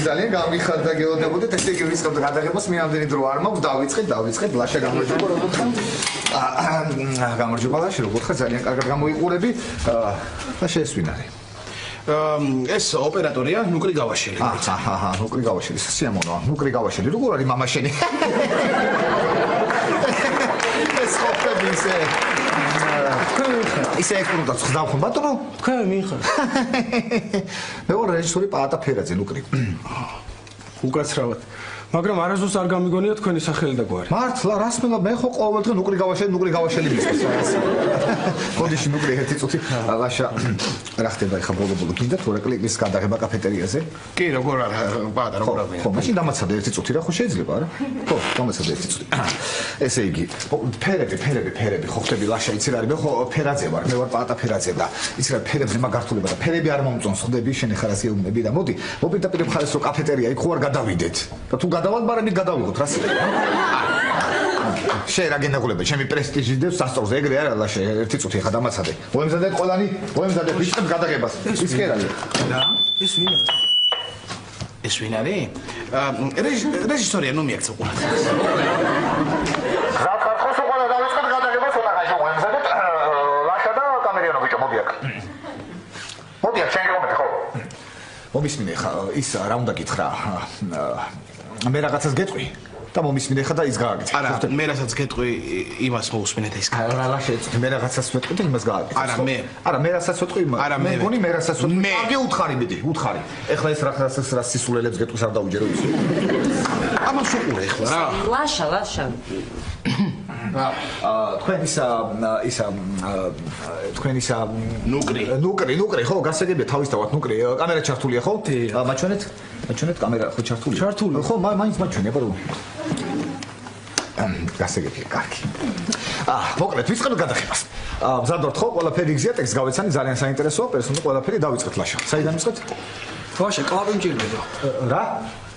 ძალიან გამიხარდა გეოდებოდეთ, ესე იგი ვიწყებთ გადაღებას, მე ამდენი დრო არ მაქვს, დავიწყეთ, ლაშა გამარჯობა როგორ ხარ? გამარჯობა ლაშა, როგორ ხარ? ძალიან კარგად გამოიყურები. და შეესვინ არის. ეს ოპერატორია ნუკრი გავაშელი. ნუკრი გავაშელი, სიამოვნოა. ნუკრი გავაშელი, როგორ არის მამა შენი? ეს ყოფილი ისე. ისე ეკრუნდა ხდავ ხომ ბატონო? თქვენ მიხარ. მე ვარ რეჟისორი პაატა ფერაძე, ნუკრი. უკაცრავად. მაგრამ არასდროს არ გამიგონია თქვენი სახელი და გვარი. მართლა რასმელა მე ხო ყოველდღე ნუკრი გავაშელი მისწევს. ხოდიში ნუკრი ერთი წუთი ლაშა რა ხდება ეხა ბოლო გინდა თუ რა კლიკის გადაღება კაფეტერიაზე? კი, როგორ არა, ბადა, როგორ არა. ხო, მაშინ დამაცადე ერთი წუთი რა ხო შეიძლება არა? ხო, დამაცადე ერთი წუთი. ესე იგი, ფერები, ხო ხტები ლაშა იცი რა არის? მე ხო ფერაძე ვარ, მე ვარ პატა ფერაძე და იცი რა ფერებზე მაგართულება და ფერები არ მომწონს ხდები შენ ეხლა რას გეუბნები და მოდი, მოპირდაპირ მხარეს რო კაფეტერია იქ ხო არ გადავიდეთ. და თუ გადავალ ბარემით გადავიღოთ რა შეიძლება? შენ რა გენაგულება, ჩემი პრესტიჟი დევს სასწორზე, ეგრე არა ლაშა ერთი წუთი ხა დამაცადე. მოემზადეთ ყველანი, მოემზადეთ ვიწყებ გადაღებას. ის კი არა. და ეს ვინ არის? ეს ვინ არის? რეჟისორია, ნუ მიაქცევ ყველა. ზაქარ ხო სულ დავიწყებ გადაღებას ცოტა ხანში მოემზადეთ. ლაშა და კამერიანო ბიჭო მოდი აქ. მოდი აქ შენ გეუბნები ხო? მომისმინე ხა ის რა უნდა გითხრა? მე რაღაცას გეტყვი. და მომისმინე ხა და ის გააკეთე. არა, მე რასაც გეტყვი, იმას მოусმინეთ ის. რა შეეწყვი, მე რაღაცას ვეტყვი და იმას გააკეთე. არა, მე რასაც ვეტყვი, მე გონი მე რასაც ვეტყვი. კარგი უთხარი მიდი, უთხარი. ეხლა ეს რაღაცას რა სისულელებს გეტყვის არ დაუჯერო ის. ამას უყურე ეხლა რა. ლაშა. თქვენისა ნუკრი ხო გასაგებია თავის თავად ნუკრი კამერა ჩართულია ხო? მაჩვენეთ კამერა ხო ჩართულია? ხო მაინც მაჩვენე ბრო. გასაგებია კარგი. მოკლედ ვიწყებ გადაღებას. მზადობთ ხო ყველაფერი გზია ტექსტ გავეცანი ძალიან საინტერესოა პერსონაჟი ყველაფერი დავიწყეთ ლაშა. საიდან ვიწყებთ? ვაშა კლავი მჭირდება. რა?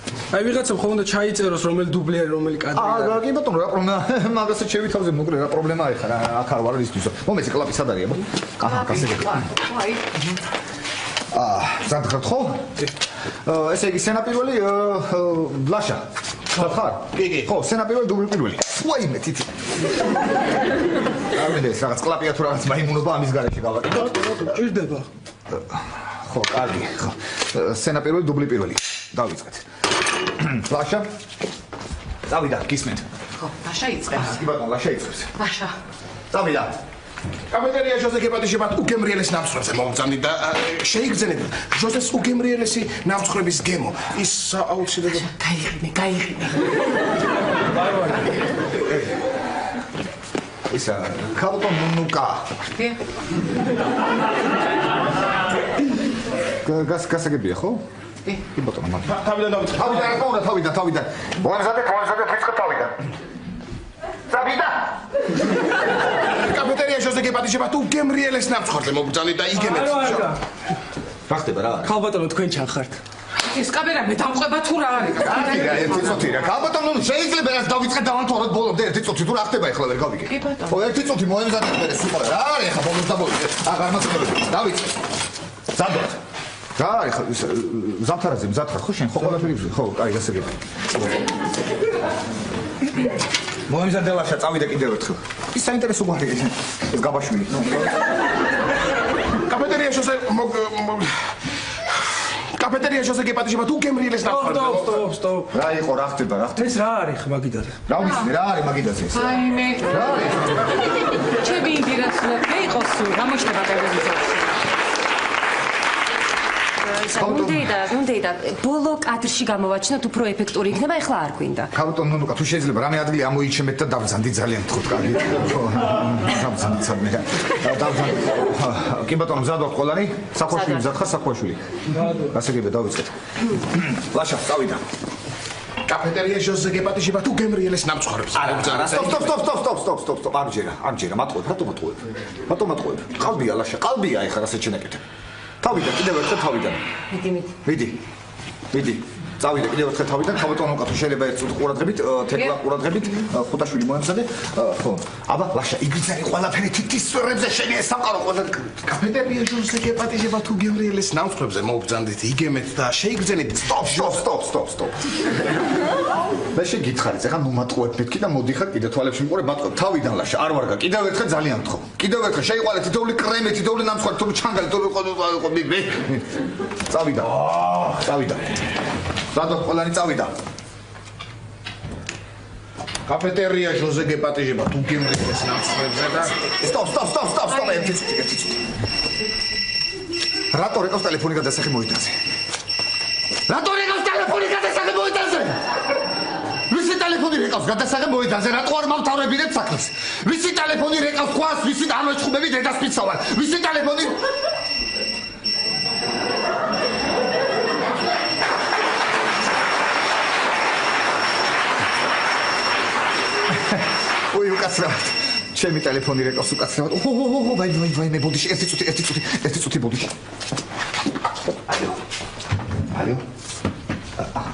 აი ვიღაცამ ხომ უნდა ჩაიწეროს რომელი დუბლი არის რომელი კადრი არის. კი ბატონო რა პრობლემა მაგასაც შევითავზე მოკრე რა პრობლემაა ეხლა რა აქ არ ვარ ისთვისო. მომეცი კლაპი სად არის აბა? გასაგებია. ზადღართ ხო? ესე იგი სენაპირველი ლაშა. ხარ? კი. ხო, სენაპირველი დუბლი პირველი. ვაიმე თითი. ამდეს რაღაც კლაპია თუ რაღაც მაიმუნობა ამის გარეშე გავაკეთოთ. ჭირდება. ხო, კარგი. ხო. სენაპირველი დუბლი პირველი. დავიწყეთ. ლაშა. დავიდა, გისმენთ. ხო, ლაშა იწყებს. კი ბატონო, ლაშა იწყებს. ლაშა. დავიდა. კაფეტერია ჟოზე გეპატიჟებათ უგემრიელეს ნამცხრებზე მომწამდი და შეიგრძენეთ ჟოზეს უგემრიელესი ნამცხრების გემო. ის აუცილებლად გაიღიმე. ისა ქალბატონ ნუკა. კი. გასაგებია ხო? კი. კი ბატონო, მაგრამ თავიდან დავიწყე. თავიდან. მოემზადეთ ვიწყებ თავიდან. დავიდა. კაფეტერია ჟოზე გეპატიჟებათ უგემრიელეს ნამცხრებზე მომწამდი და იგენეთ. რა ხდება რა? ქალბატონო თქვენ ჩახართ. ეს კამერა მე დამყვება თუ რა არის? რა ერთი წუთი რა. ქალბატონო შეიძლება რაც დავიწყეთ დავანთვალოთ ბოლომდე ერთი წუთი თუ რა ხდება ეხლა ვერ გავიგე. კი ბატონო. ხო ერთი წუთი მოემზადეთ მე სულ რა არის ეხლა ბოლოს და ბოლოს. აღარ მასწავლებელი. დავიწყე. ზადოთ. რა არის ზამთარაზე მზადხარ ხო შენ ხო ყველაფერი ხო კაი გასაგებია. მოემზადე ლაშა წავიდე კიდევ ერთხელ. ის საინტერესო გვარი ეს გაბაშვილი. კაფეტერია ჟოზე გეპატიჟებათ უგემრიელეს ნამცხრებზე. სტოპ. რა იყო რა ხდება რა ხდება? ეს რა არის მაგიდაზე? რა ვიცი რა არის მაგიდაზე ეს? აიმე. რა არის? ჩემი ინტერესია იყო სულ გამოჩნდება ტელევიზორში. ნუნდეიდა ბოლო კადრში გამოვაჩინოთ უფრო ეფექტური იქნება ეხლა არ გვინდა. ქალბატონ ნუნუკა თუ შეიძლება რამე ადგილი ამოიჩემეთ და დავზანდი ძალიან გთხოვთ კარგი. დავზანდი სადმე. კი ბატონო მზადოთ ყველანი? საქვაშვილი მზადხარ საქვაშვილი. გასაგებია დავიწყეთ. ლაშა წავიდა. კაფეტერია ჟოზე გეპატიჟებათ უგემრიელეს ნამცხრებზე. სტოპ. არ ჯერა, მატყუებ, რატო მატყუებ? ყალბია ლაშა, ყალბია ეხლა რასაც შენაკეთებ. თავიდან კიდევ ერთხელ თავიდან. მიდი. წავიდე კიდევ ერთხელ თავიდან. ქალბატონო ნუკა თუ შეიძლება ერთ წუთი ყურადღებით, თეკლა ყურადღებით, ხუთაშვილი მოემზადე. ხო. აბა ლაშა იგრძელი ყველაფერი თითის სვერებზე შენი ეს სამყარო ყველა კაფეტერია ჟოზე გეპატიჟებათ უგემრიელეს ნამცხრებზე მომწამდით იგემეთ და შეიგრძენით. სტოპ. მე შეგითხარით, ეხლა ნუ მატყუებ მეთქი და მოდიხარ კიდე თვალებში მიყურებ მატყუებ. თავიდან ლაშა არ ვარგა. კიდევ ერთხელ ძალიან გთხოვ. კიდევ ერთხელ შეიყვანეთ თითოეული კრემი, თითოეული ნამცხვარი, თითოეული ჩანგალი, თითოეული წავიდა. ზადოთ ყველანი წავიდა. კაფეტერია ჟოზე გეპატიჟებათ უგემრიელეს ნამცხრებზე და სტოპ, ერთი წუთი. რატო რეკავს ტელეფონი გადასახი მოიტანზე? ტელეფონი რეკავს გადასაღებ მოედანზე, რატო არ მავთავრებინებ საქმეს? ვისი ტელეფონი რეკავს ხვას, ვისი დამეჩხუბები დედას პიცავარ? ვისი ტელეფონი? ой, უკაცრავად. ჩემი ტელეფონი რეკავს უკაცრავად. ო, ვაი, მე ბოდიში, ერთი წუთი ბოდიში. ალო.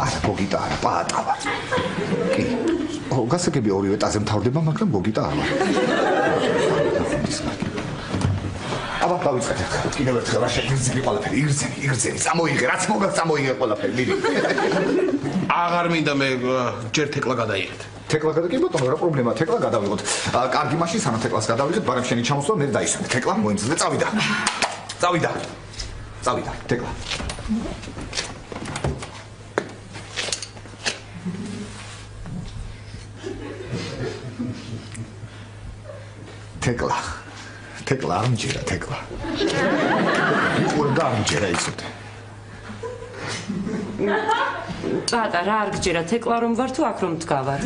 არა, გოგიტა არა, პატა ვარ. კი. გასაგები ორივე ტაზე მთავრდება, მაგრამ გოგიტა არა. აბა, დავიწყეთ. კიდევ ერთხელ რა შეგვიძლია ყველაფერი, იგრძენი, წამოიღე, რაც მოგა წამოიღე ყველაფერი, მიდი. აღარ მინდა მე ჯერ თეკლა გადაიღეთ. თეკლა კი ბატონო, რა პრობლემაა, თეკლა გადავიღოთ. კარგი მაშინ სანამ თეკლას გადავიღეთ, ბარემ შენი ჩამოსვლა მე დაისვენ. თეკლა მოიმზადე, წავიდა. თეკლა. თეკლა არ მჯერა, თეკლა. ყურდა არ მჯერა ისოთე. წადა რა არ გჯერა, თეკლა რომ ვარ თუ აქ რომ დგავარ.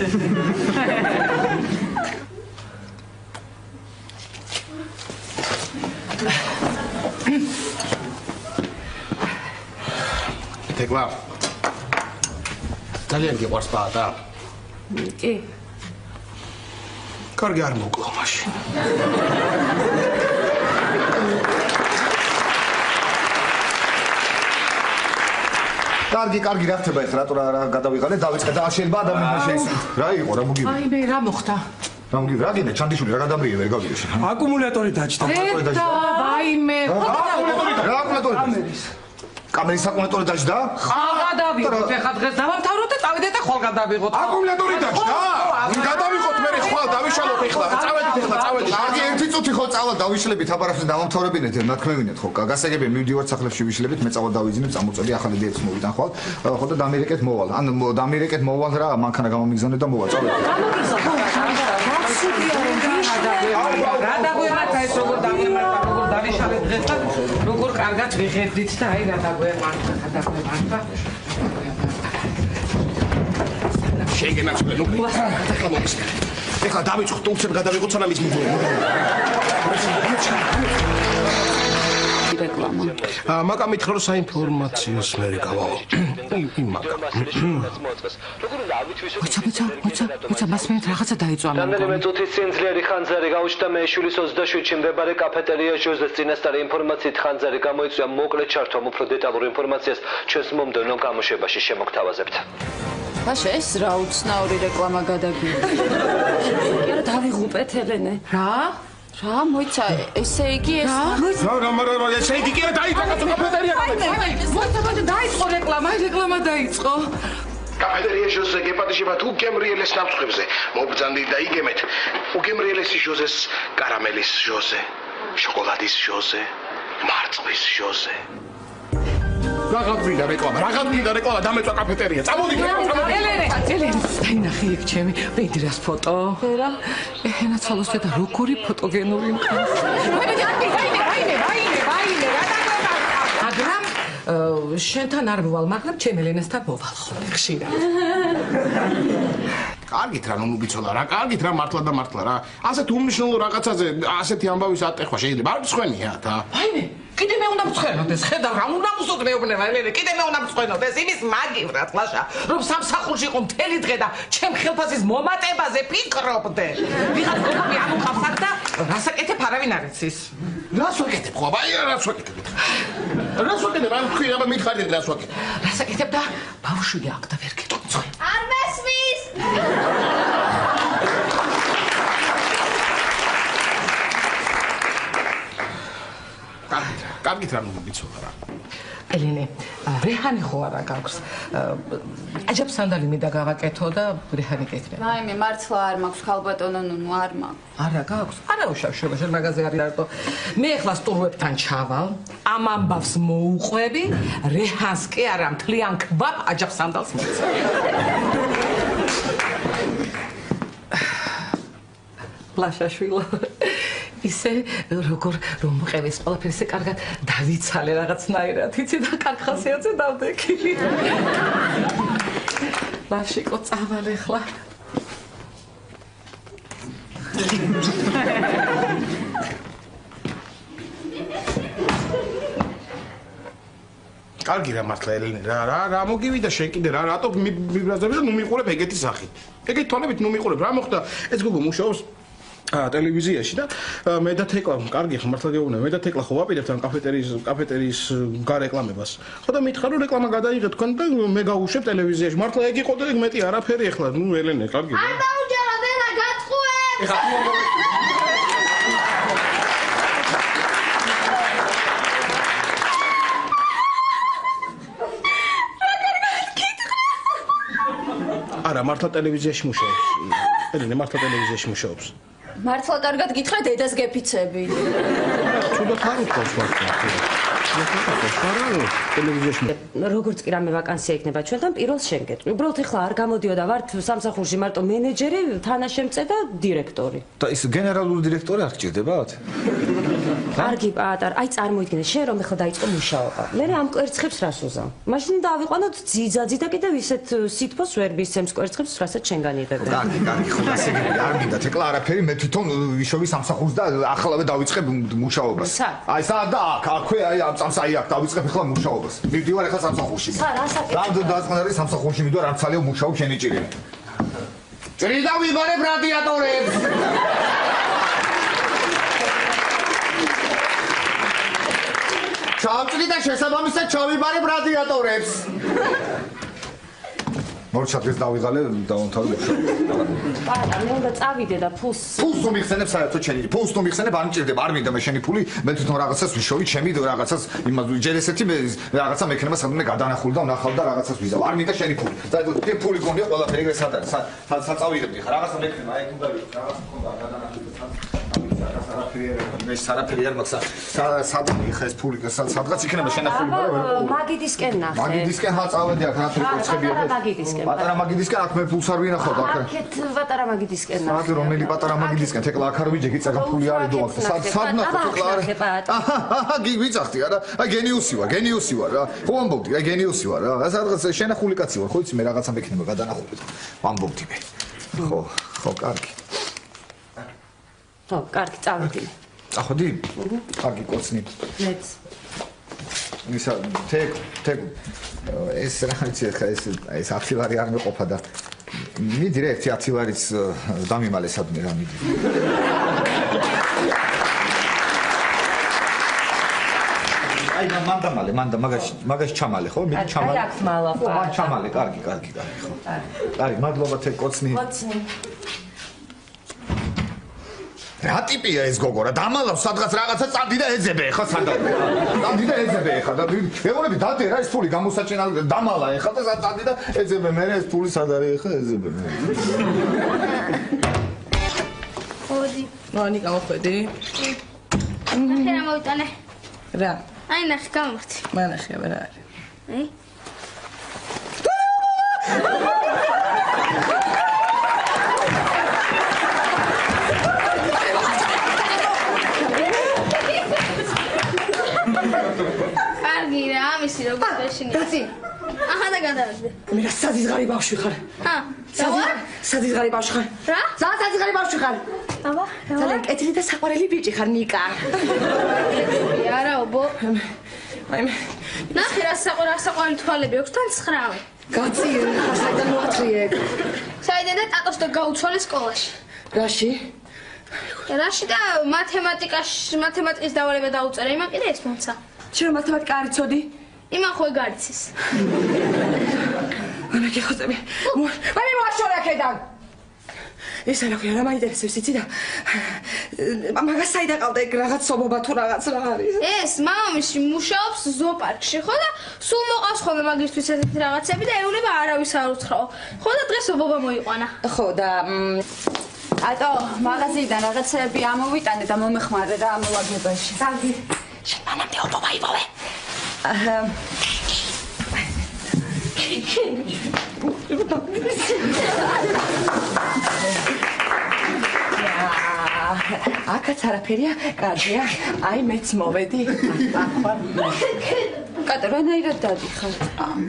თეკლა. ძალიან გიყვარს პატა? კი. კარგი არ მოკლო მაშინ. კარგი, რა ხდება ეხლა, რატო რა გადავიღალე, დავიწყე და შეიძლება ადამიანმა შეისწრო. რა იყო, რა მოგივი? აი მე რა მოხდა? რა მოგივი? რა გინდა, ჩანდიშვილი რა გადამრიე ვერ გავიგე შენ. აკუმულატორი დაჭდა. ვაიმე. რა აკუმულატორი? კამერის აკუმულატორი დაჭდა? ხალ გადავიღოთ, ეხლა დღეს დავამთავროთ და წავიდეთ და ხვალ გადავიღოთ. აკუმულატორი დაჭდა? გადავიღოთ მე ხვალ დავიშალოთ ეხლა. წავედით. კარგი, ერთი წუთი ხო წავა დავიშლებით, აბარაფს დავამთავრებინეთ, ნათქმევინეთ ხო. გასაგებია მივდივართ სახლებში ვიშლებით, მე წავა დავიძინებ, წამოწევი, ახალი დიეტს მოვიდან ხვალ. ხო და დამირეკეთ მოვალ. ან დამირეკეთ მოვალ რა, მანქანა გამომიგზავნე და მოვალ, წავედით. რა დაგვემართა ეს როგორ დაგვემართა, როგორ დავიშალეთ დღეს და როგორ კარგად ვიღებდით და აი რა დაგვემართა. შეგენაცვლე, ნუ ეხლა დავიწყოთ უცებ გადავიღოთ სანამ ის მიდიო. რეკლამა. მაგა მითხრა რომ საინფორმაციოს მე გავავალ. იმ მაგა. მოცა მას მე რაღაცა დაიწვა მაგა. რამდენიმე წუთის წინ ძლიერი ხანძარი გაუჩნდა მეშვილის 27-ში მდებარე კაფეტერია ჟოზეს წინასწარი ინფორმაციით ხანძარი გამოიწვია მოკლედ ჩართვამ უფრო დეტალურ ინფორმაციას ჩვენს მომდევნო გამოშვებაში შემოგთავაზებთ. ბაშა ეს რა უცნაური რეკლამა გადაგივა. არა დავიღუპეთ ელენე. რა მოიცა ესე იგი ეს რა ესე იგი კი არა დაიწყო კაფეტერია. დაიწყო რეკლამა დაიწყო. კაფეტერია ჟოზე გეპატიშება თუ გემრიელეს ნამსხვრებზე. მობრძანდი და იგემეთ. უგემრიელესი ჟოზეს კარამელის ჟოზე, შოკოლადის ჟოზე, მარწყვის ჟოზე. რაღაც მინდა რეკლამა, დამეწვა კაფეტერია. წამოდი. ელენე, დაინახე იქ ჩემი ბედრას ფოტო. რა? ენაცვალოს და როგორი ფოტოგენური მყავს. ვაიმე, რა დაგვა. მაგრამ შენთან არ მოვალ, მაგრამ ჩემ ელენესთან მოვალ ხოლმე ხშირად. კარგით რა, ნუ გიცოლა რა, კარგით რა, მართლა რა. ასეთ უმნიშვნელო რაღაცაზე ასეთი ამბავის ატეხვა შეიძლება არ მწვენიათ, ა? ვაიმე, კიდე მე უნდა მწვენოდეს, ხედავ რა უნდა მუსოთ მეუბნება ელენე, კიდე მე უნდა მწვენოდეს იმის მაგივრად, ლაშა, რომ სამსახურში იყო მთელი დღე და ჩემ ხელფასის მომატებაზე ფიქრობდე. ვიღაც გოგონი ამოყავს აქ და რასაკეთებ არავინ არ იცის. რას ვაკეთებ ხო? აი რას ვაკეთებ? ამ თქვი აბა მითხარით რას ვაკეთებ? რასაკეთებ და ბავშვი აქ და ვერ გეტყვი. არ მესმის. კარგით რა, ნუ გიცოლა რა. ელენე, რეჰანი ხო არა გაქვს. აჯაბ სანდალი მინდა გავაკეთო და რეჰანი გეკრება. ვაიმე, მართლა არ მაქვს ხალბატონო, ნუ არ მაქვს. არა გაქვს? არა უშავშობა, შენ მაგაზე არის რატო. მე ახლა სტურვებთან ჩავალ, ამ ამბავს მოუყვები, რეჰანს კი არა მთლიან ქვაბ აჯაბ სანდალს მოწევ. ლაშაშვილო. ისე როგორ რომ მყევეს ყველაფერი ისე კარგად დავიცალე რაღაცნაირად იცი და კარგ ხასიათზე დავდექილი. ლაშიკო წავალ ახლა კარგი რა მართლა ელენე რა მოგივიდა შენ კიდე რატო მიბრაზები და ნუ მიყურებ ეგეთი სახით ეგეთი თვალებით ნუ მიყურებ რა მოხდა ეს გოგო მუშაობს ტელევიზიაში და მე და თეკლა კარგი ხა მართლა გეუბნები მე და თეკლა ხო ვაპირებთ ამ კაფეტერიის გარეკლამებას ხო და მითხარ რომ რეკლამა გადაიღეთ თქვენ და მე გავუშვებ ტელევიზიაში მართლა ეგ იყო და ეგ მეტი არაფერი ახლა ნუ ელენე კარგი არ დაუჯერა დენა გაწყვეტ არა მართლა ტელევიზიაში მუშაობს ელენე მართლა ტელევიზიაში მუშაობს მართლა კარგად გითხრა დედას გეფიცები. ცუდად არ უთხავს მართლა. როგორც კი რამე ვაკანსია იქნება ჩვენთან პირველს შენ გეტყვი. უბრალოდ ეხლა არ გამოდიოდა ვართ სამსახურში მარტო მენეჯერი, თანაშემწე და დირექტორი. და ის გენერალური დირექტორი არ გჭირდებათ? კარგი პატარ, აი წარმოიდგინე შენ რომ ეხლა დაიწყო მუშაობა. მე ამ კვერცხებს რას უზამ? მაშინ დავიყვანოთ ძიძაძი და კიდევ ისეთ სითბოს ვერ მისცემს კვერცხებს, რასაც შენ განიღებდი. კარგი, ხო ასე არ მინდა თეკლა არაფერი მე თვითონ ვიშოვი სამსახურს და ახლავე დავიწყებ მუშაობას. აი სად და აქვე აი ამ წამს აი აქ დავიწყებ ახლა მუშაობას. მივდივარ ახლა სამსახურში. რამდენ დაწყნარი სამსახურში მივდივარ ამ ცალეო მუშაობ შენი ჭირია. ჭრიდა ვიბარებ რადიატორებს. ჩავწრი და შესაბამისად ჩავიბარებ რადიატორებს. მორჩა დღეს დავიღალე დავამთავრე მუშაობა. პატარ, მე უნდა წავიდე და ფულს თუ მიხსენებ საერთოდ შენი. ფულს თუ მიხსენებ არ მჭირდება, არ მინდა მე შენი ფული, მე თვითონ რაღაცას ვიშოვი, ჩემი რაღაცას იმას ჯერ ესეთი მე რაღაცა მექნება სადმე გადანახული და ვნახავ და რაღაცას ვიზავ. არ მინდა შენი ფული. და ეს ფული გონია ყველაფერი ეგრე სად არის? სად წავიღებდი ხა რაღაცა მექნება, აი თუ დავიღებ, რაღაცა მქონდა გადანახული და მე სარაფერი არ მაქვს. სად ხა ეს ფული სადღაც იქნება შენახული, მაგრამ მაგიდისკენ ნახე. მაგიდისკენ ხა წავედი აქ რატო კვერცხები ახლა. მაგიდისკენ. პატარა მაგიდისკენ აქ მე ფულს არ ვინახავ და აქ. აქეთ პატარა მაგიდისკენ ნახე. სად რომელი პატარა მაგიდისკენ? თეკლა აქ არ ვიჯექი წაგან ფული არის დო აქ. სად ნახო თეკლა არ. აჰა, გიგვიწახდი არა. აი გენიუსი ვარ რა. ხო ამბობდი, აი გენიუსი ვარ რა. სადღაც შენახული კაცი ვარ, ხო იცი მე რაღაცა მექნება გადანახული. ამბობდი მე. ხო, კარგი. ხო, კარგი, წავედი. წახვედი? კარგი, კოცნი. მეც. ისა თეკ ეს რა ვიცი ხა ეს 10 ლარი არ მეყოფა და მიდი რა 10 ლარიც დამიმალე სადმე რა მიდი. აი მანდა მაგაში ჩამალე ხო? მიდი ჩამალე. აი აქ მალა ხო? მან ჩამალე, კარგი ხო. კარგი, მადლობა თეკ კოცნი. რა ტიპია ეს გოგო რა დამალავს სადღაც რაღაცა წადი და ეძებე ხა სადაა წადი და ეძებე ხა და მეუბნები დადე რა ეს ფული გამოსაჭენა დამალა ხა და წადი და ეძებე მე ეს ფული სად არის ხა ეძებე მე ხოდი მანი გავხედი ნახე რა მოვიტანე რა აი ნახე გამოვხდი მანახე რა არის აი ამისი როგორ შეშინი. დაცი. აჰა და გადავიდე. მე რა სადიზღარი ბავშვი ხარ? ჰა. სადიზღარი ბავშვი ხარ? რა? სადიზღარი ბავშვი ხარ? აბა, ძალიან კეთილი და საყვარელი ბიჭი ხარ, ნიკა. არაობო. აი მე ნახე რა საყვარელი თვალები აქვს თან 9. გაცი, საიდან მოათრიე. საიდან და ტატოს და გაუცვალე სკოლაში. რაში? რაში და მათემატიკის დავალება დაუწერა, იმან კიდე ეს მომცა. შენ მათემატიკა არ იცოდი? იმან ხო გარიცის. ანა გეხოცები. მე მოაშორე აქედან. ეს არა ხო, რა მაინტერესებს იცი და მაგას საიდან ყავდა ეგ რაღაც სობობა თუ რაღაც რა არის? ეს მამამისი მუშაობს ზოოპარკში, ხო და სულ მოყავს ხოლმე მაგისთვის ესეთი რაღაცები და ეულება არავის არ უცხრაო. ხო და დღეს ობობა მოიყვანა. ხო და ატო მაღაზიიდან რაღაცები ამოვიტანე და მომეხმარე რა მოვაგებაში. კარგი. შენ მანამდე ობობა იპოვე. აქაც არაფერია, კარგია. აი მეც მოვედი. კატო, რანაირად დადიხარ?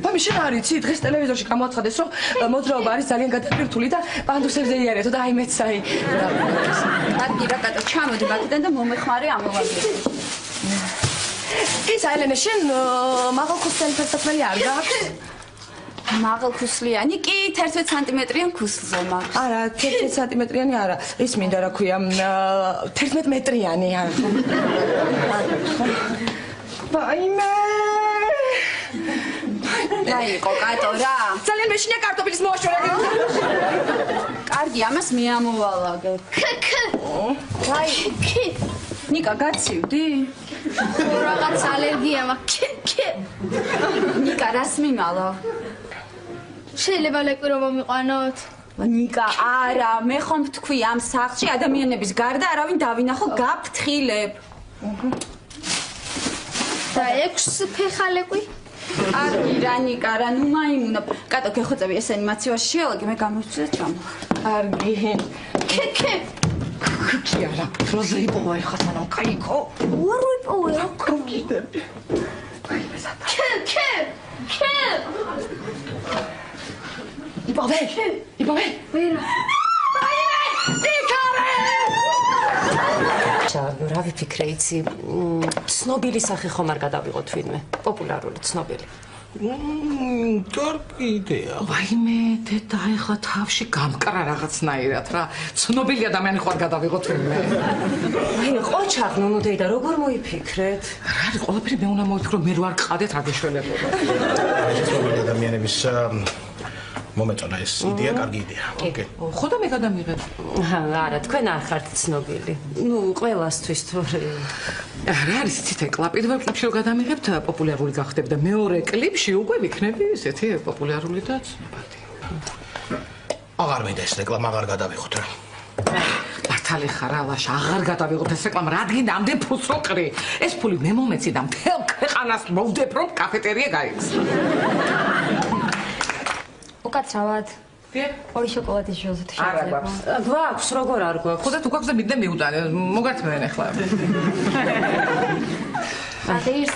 მამი, შენ არ იცი, დღეს ტელევიზორში გამოაცხადეს, რომ მოძრაობა არის ძალიან გადაკვირთული და პანდუსებზე იარეთო და აი მეც აი. კარგი რა კატო, ჩამოდი ბაქიდან და მომეხმარე ამოვაგებ. ისა ელენე, შენ მაღალქუსლიანი ფეხსაცმელი არ გაქვს? მაღალქუსლიანი კი 11 სანტიმეტრიან ქუსლზე მაქვს. არა, 11 სანტიმეტრიანი არა. ის მინდა რა ქვია, 11 მეტრიანი არა. ვაიმე! დაიყო კატო რა. ძალიან მეშინია კარტოფილის მოაშორება. კარგი, ამას მე ამოვალაგებ. დაიყო. ნიკა, გაცივდი? რაღაც ალერგია მაქვს. ნიკა, რას მიმალა? შეიძლება ლეკვი რომ მომიყვანოთ? ნიკა, არა, მე ხომ თქვი ამ სახლში ადამიანების გარდა არავინ დავინახო გაფრთხილებ. და 6 ფეხა ლეკვი? კარგი რა ნიკა, რა ნუ მაიმუნებ. კატო, გეხოცები ეს ანიმაციაში შეალაგე, მე გამოვწვიდე ჩამო. კარგი. კი არა, როზე იპოვა ეხა სანამ кайკო. უარ ვიპოვე რა კროკიდე. იპოვე. ვერა. რა ვიფიქრე იცი, ცნობილი სახე ხომ არ გადავიღოთ ვინმე, პოპულარული ცნობილი. კარგი იდეა. ვაიმე, დედა, ეხლა თავში გამკრა რაღაცნაირად რა. ცნობილი ადამიანი ხო არ გადავიღოთ ვინმე. ვაიმე, ყოჩაღ ნუნუ დედა, როგორ მოიფიქრეთ? რა არის, ყველაფერი მე უნდა მოვიფიქრო, მე რო არ გყავდეთ რა გეშველებოდა. ცნობილი ადამიანების მომეწონა ეს იდეა, კარგი იდეა. ოკეი. ხო და მე გადამიღებ. არა, თქვენ არ ხართ ცნობილი. ნუ ყველასთვის თორე. რა არის ცით ეკლა პირველ კლიპში რო გადამიღებთ პოპულარული გახდებ და მეორე კლიპში უკვე ვიქნები ესეთი პოპულარული და ცნობადი. აღარ მინდა ეს რეკლამა აღარ გადავიღოთ რა. მართალი ხარ ალაშა, აღარ გადავიღოთ ეს რეკლამა, რადგან ამდენ ფულს რო ყრი. ეს ფული მე მომეცი და მთელ ქვეყანას მოვდებ რომ კაფეტერია გაიქცე. უკაცრავად. ორი შოკოლადის ჟოზით შეიძლება. გვაქვს, როგორ არ გვაქვს? ხოდა თუ გვაქვს და მიდე მიუტანე, მოგართმევენ ახლა. ადეირს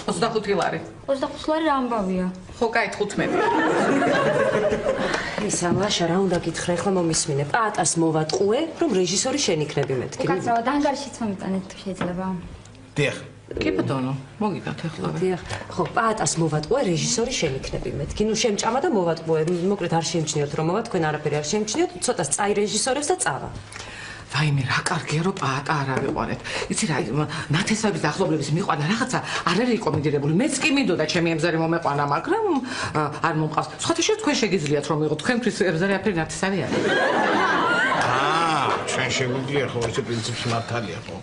25 ლარი. 25 ლარი რა ამბავია? ხო, კაი, 15. ისა ლაშა რა უნდა გითხრა, ახლა მომისმინე. პატას მოვატყუე, რომ რეჟისორი შენ იქნები მეთქი. უკაცრავად, ანგარიშიც მომიტანეთ თუ შეიძლება. დიახ. კი ბატონო, მოგიგათ ახლა. დიახ, ხო, პატას მოვატყუე, რეჟისორი შენ იქნები მეთქი. ნუ შემჭამა და მოვატყუე, მოკლედ არ შემჩნიოთ რომ მოვა, თქვენ არაფერი არ შემჩნიოთ, ცოტას წაი რეჟისორებს და წავა. ვაიმე, რა კარგია რომ პატა არ ავიყვანეთ. იცი რა, ნათესავების ახლობლების მიყვანა რაღაცა არ არის რეკომენდირებული. მეც კი მინდოდა ჩემი ემზარი მომეყვანა, მაგრამ არ მომყავს. სხვათა შორის თქვენ შეგიძლიათ რომ მიღოთ, თქვენთვის ემზარი აფერი ნათესავი არის. ჩვენ შეგვიძლია ხო ეს პრინციპი მართალია ხო?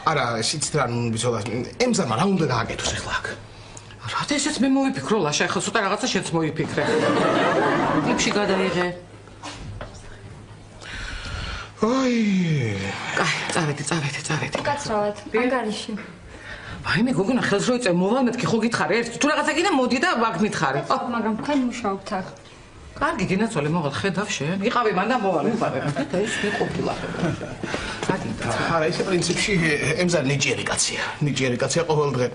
არა, ისიც რა ვიცოდა, ემზარმა რა უნდა გააკეთოს ახლა აქ? რა ესეც მე მოვიფიქრო ლაშა, ახლა ცოტა რაღაცა შენც მოიფიქრე. კლიპში გადაიღე. აი. კაი, წავედი. უკაცრავად, ანგარიში. ვაიმე, გოგონა ხელს რო იწევ, მოვალ მეთქი, ხო გითხარი ერთ? თუ რაღაცა კიდე მოდი და აქ მითხარი. მაგრამ თქვენ მუშაობთ აქ. კარგი, გინაცვალე, მოვალ, ხედავ შენ. იყავი მან და მოვალ, მიყარე. და ეს მიყოფილა ხება. არა, ეს პრინციპში ემზარი ნიჭიერი კაცია. ნიჭიერი კაცია ყოველ დღე.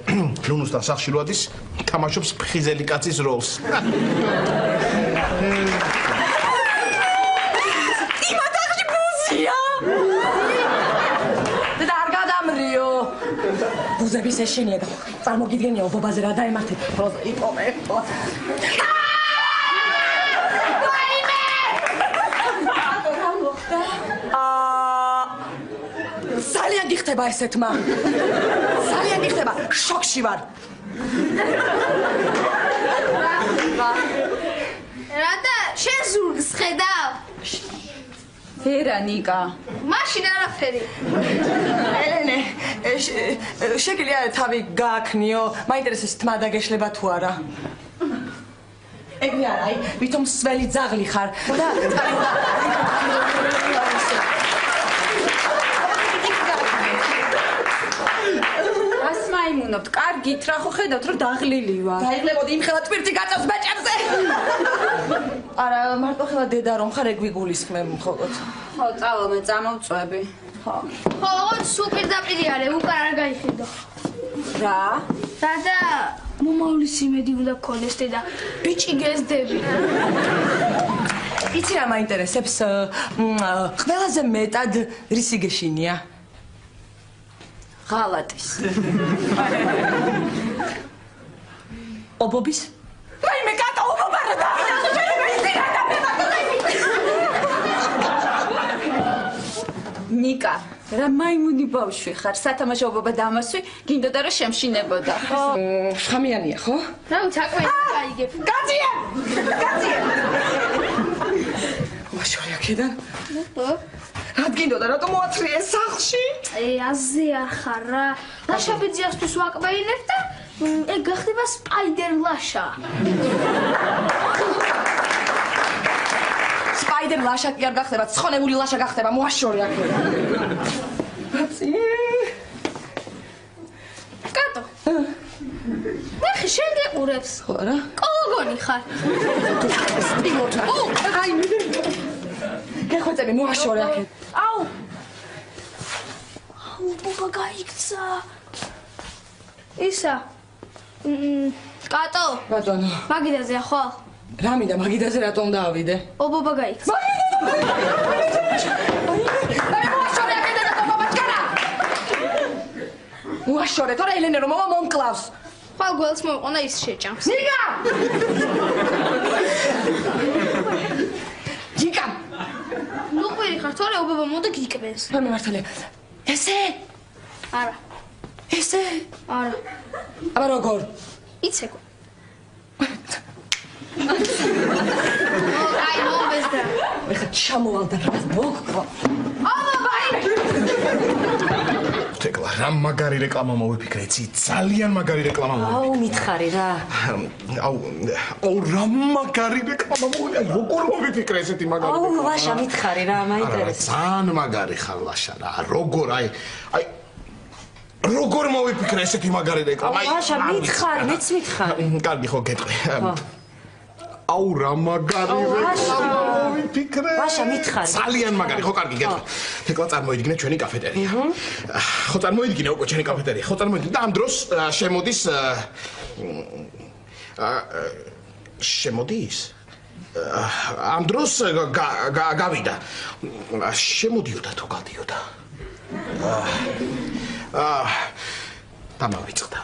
ლუნუსთან სახლში რო ადის, თამაშობს ფხიზელი კაცის როლს. იმათახში ბუზია. და არ გადამრიო. ბუზების ეს შენია და წარმოგიდგენია ობობაზე რა დაემართეთ. პროზა იპოვე. ძალიან გიხდება ესეთმა. ძალიან გიხდება, შოკში ვარ. რადა, შენ ზურგს ხედავ? ვერანიკა. მაშინ არაფერი. ელენე, შეგიძლია თავი გააქნიო, მაინტერესებს თმა დაგეშლება თუ არა. ეგრე არა, ვითომ სველი ძაღლი ხარ და მაიმუნობთ, კარგით რა ხო ხედავთ რომ დაღლილი ვარ. დაიღლებოდი იმ ხელა ტვირთი გაწევს ბაჭებზე. არა, მარტო ხელა დედა რომ ხარ ეგ ვიგულისხმებ მხოლოდ. ხო, წავა მე წამოვწვევი. ხო. ხო, სუპერ დაპირი არის, უკან არ გაიხედო. რა? დადა, მომავლის იმედი უნდა გქონდეს და ბიჭი გეზდები. იცი რა მაინტერესებს? ყველაზე მეტად რისი გეშინია? ღალატის. ობობის? რაიმე კატო ობობა რა და ნიკა, რა მაიმუნი ბავშვი ხარ, სათამაშო ობობა დამასვი, გინდოდა რომ შემშინებოდა. შხამიანია, ხო? რა ვიცი, აკვე აიგებ. გაწია! ვაშორი აქედან? რა გინდოდა, რატომ მოაცრიე სახლში? აზე არ ხარ რა. ლაშა ბიძიასთვის ვაკბეინებ და ეგ გახდება სპაიდერ ლაშა. სპაიდერ ლაშა კი არ გახდება, ცხონებული ლაშა გახდება, მოაშორი აქედან. კატო. ნახე, შენ გეყურებს. ხო რა? კოლოგონი ხარ. სტიმოთა. აი. გეხვეწები, მოაშორი აქედან. აუ. აუ, ბობა გაიქცა. ისა. კატო. ბატონო. მაგიდაზეა ხო? რა მინდა მაგიდაზე რატომ დავიდე? ობობა გაიქცა. მოაშორე, თორე ელენე რომ მოვა მომკლავს. ხვალ გველს მოიყვანა ის შეჭამს. ნიკა! ნიკა! ნუ ყვირი ხარ, თორე ობობა მოდი გიკბეს. რა მემართალე? ესე? არა. ესე? არა. აბა როგორ? იცე. აი, მომბესდა. ეხა ჩამოვალ და რა მოგკვა. აბა, თეკლა, რა მაგარი რეკლამა მოვიფიქრე, იცი? ძალიან მაგარი რეკლამა მოვიფიქრე. აუ, მითხარი რა. აუ, რა მაგარი რეკლამა მოვიფიქრე. როგორ მოვიფიქრე ესეთი მაგარი აუ, რეკლამა? ლაშა, მითხარი რა, მაინტერესებს. ძალიან მაგარი ხარ ლაშა რა. როგორ აი როგორ მოვიფიქრე ესეთი მაგარი რეკლამა? ლაშა, მითხარი, მეც მითხარი. კარგი ხო გეტყვი. აუ, რა მაგარი რეკლამა მოვიფიქრე. ლაშა, მითხარი. ძალიან მაგარი, ხო კარგი გეტყვი. თეკლა წარმოიდგინე ჩვენი კაფეტერია. ხო წარმოიდგინე უკვე ჩვენი კაფეტერია. ხო წარმოიდგინე და ამ დროს შემოდის ამ დროს გავიდა. შემოდიოდა თუ გადიოდა. დამავიწყდა.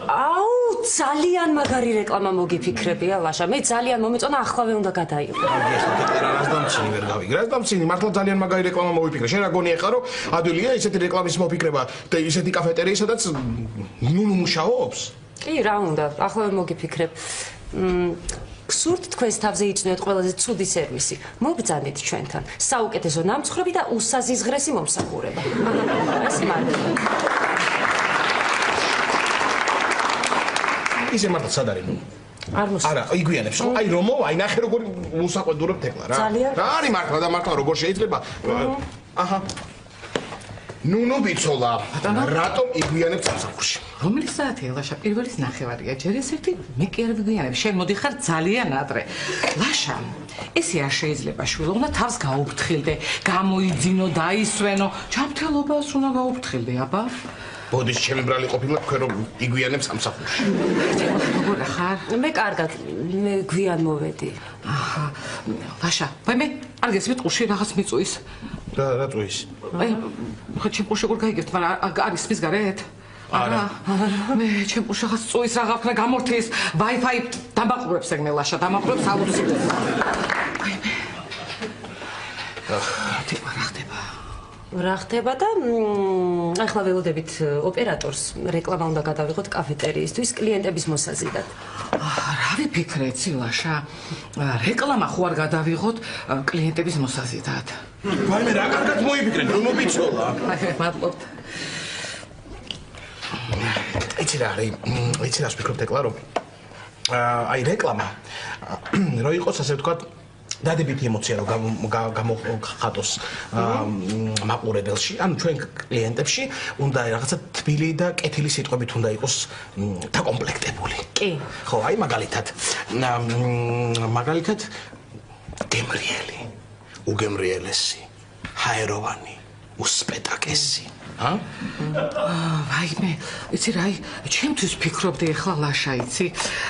აუ, ძალიან მაგარი რეკლამა მოგიფიქრებია, ლაშა. მე ძალიან მომეწონა, ახლავე უნდა გადაიყო. რას დამცინი ვერ გავიგე. რას დამცინი? მართლა ძალიან მაგარი რეკლამა მოვიფიქრე. შენ რა გონია ხარო? ადვილია ესეთი რეკლამის მოფიქრება და ესეთი კაფეტერია, სადაც ნუნუ მუშაობს? კი, რა უნდა, ახლავე მოგიფიქრებ. გსურთ თქვენს თავზე იწვნიოთ ყველაზე ცუდი სერვისი. მოგბრძანეთ ჩვენთან. საუკეთესო ნამცხრობი და უსაზიზღრესი მომსახურება. ეს მარტო. ისე მართლა სად არის ნუ? არ მოსწონს. არა, იგვიანებს. აი რომ მოვა, აი ნახე როგორ მოსაყვედურებ თეკლა რა. ძალიან. რა არის მართლა და მართლა როგორ შეიძლება? აჰა. ნუნუ ბიცოლა. რატომ იგვიანებ სამსახურში? რომელი საათია ლაშა? პირველის ნახევარია. ჯერ ესეთი მე კი არ ვიგვიანებ. შენ მოდიხარ ძალიან ადრე. ლაშა, ესე არ შეიძლება შვილო, უნდა თავს გაუფრთხილდე, გამოიძინო, დაისვენო. ჯანმრთელობას უნდა გაუფრთხილდე, აბა. ბოდის ჩემი ბრალი ყოფილა თქვენ რომ იგვიანებ სამსახურში. როგორ ხარ? მე კარგად, მე გვიან მოვედი. აჰა. ლაშა, მე არ გესმით ყუში რაღაც მიწუის. რა წუის? აი, ხა ჩემ ყუში როგორ გაიგებთ, მაგრამ არის სპის გარეთ? არა. მე ჩემ ყუში რაღაც წუის რა გაქვნა გამორთის, Wi-Fi დამაყურებს ეგ მე ლაშა, დამაყურებს აუცილებლად. აი მე. რა ხდება? რა ხდება და ახლა ველოდებით ოპერატორს რეკლამა უნდა გადავიღოთ კაფეტერიისთვის კლიენტების მოსაზიდად. რა ვიფიქრე ცილაშა? რეკლამა ხო არ გადავიღოთ კლიენტების მოსაზიდად. ვაიმე რა კარგად მოიფიქრე, რომ მობიცოლა. მადლობთ. იცი რა არის? იცი რა ვფიქრობ თეკლა რომ აი რეკლამა რო იყოს ასე ვთქვათ დადებითი ემოცია რომ გამოხატოს მაყურებელში, ანუ ჩვენ კლიენტებში უნდა რაღაცა თბილი და კეთილი სიტყვებით უნდა იყოს დაკომპლექტებული. კი. ხო, აი მაგალითად გემრიელი, უგემრიელესი, ჰაეროვანი, უსპეტაკესი. ვაიმე, იცი რა, ჩემთვის ფიქრობდი ახლა ლაშა, იცი?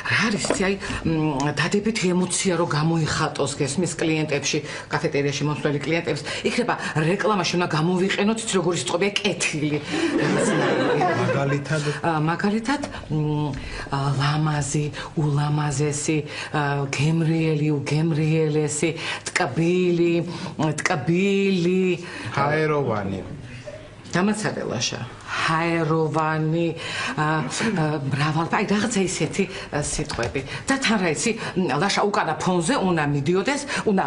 რა არის, იცი, დადებითი ემოცია რო გამოიხატოს გესმის კლიენტებში, კაფეტერიაში მომსვლელი კლიენტებს, იქნება რეკლამაში უნდა გამოვიყენოთ, იცი როგორ ისწყობია კეთილი. მაგალითად, ლამაზი, ულამაზესი, გემრიელი, უგემრიელესი, ტკბილი, ჰაეროვანი. დამაცადე ლაშა ჰაეროვანი ბრავალ რაღაცა ისეთი სიტყვები და თან რა იცი ლაშა უკანა ფონზე უნდა მიდიოდეს უნდა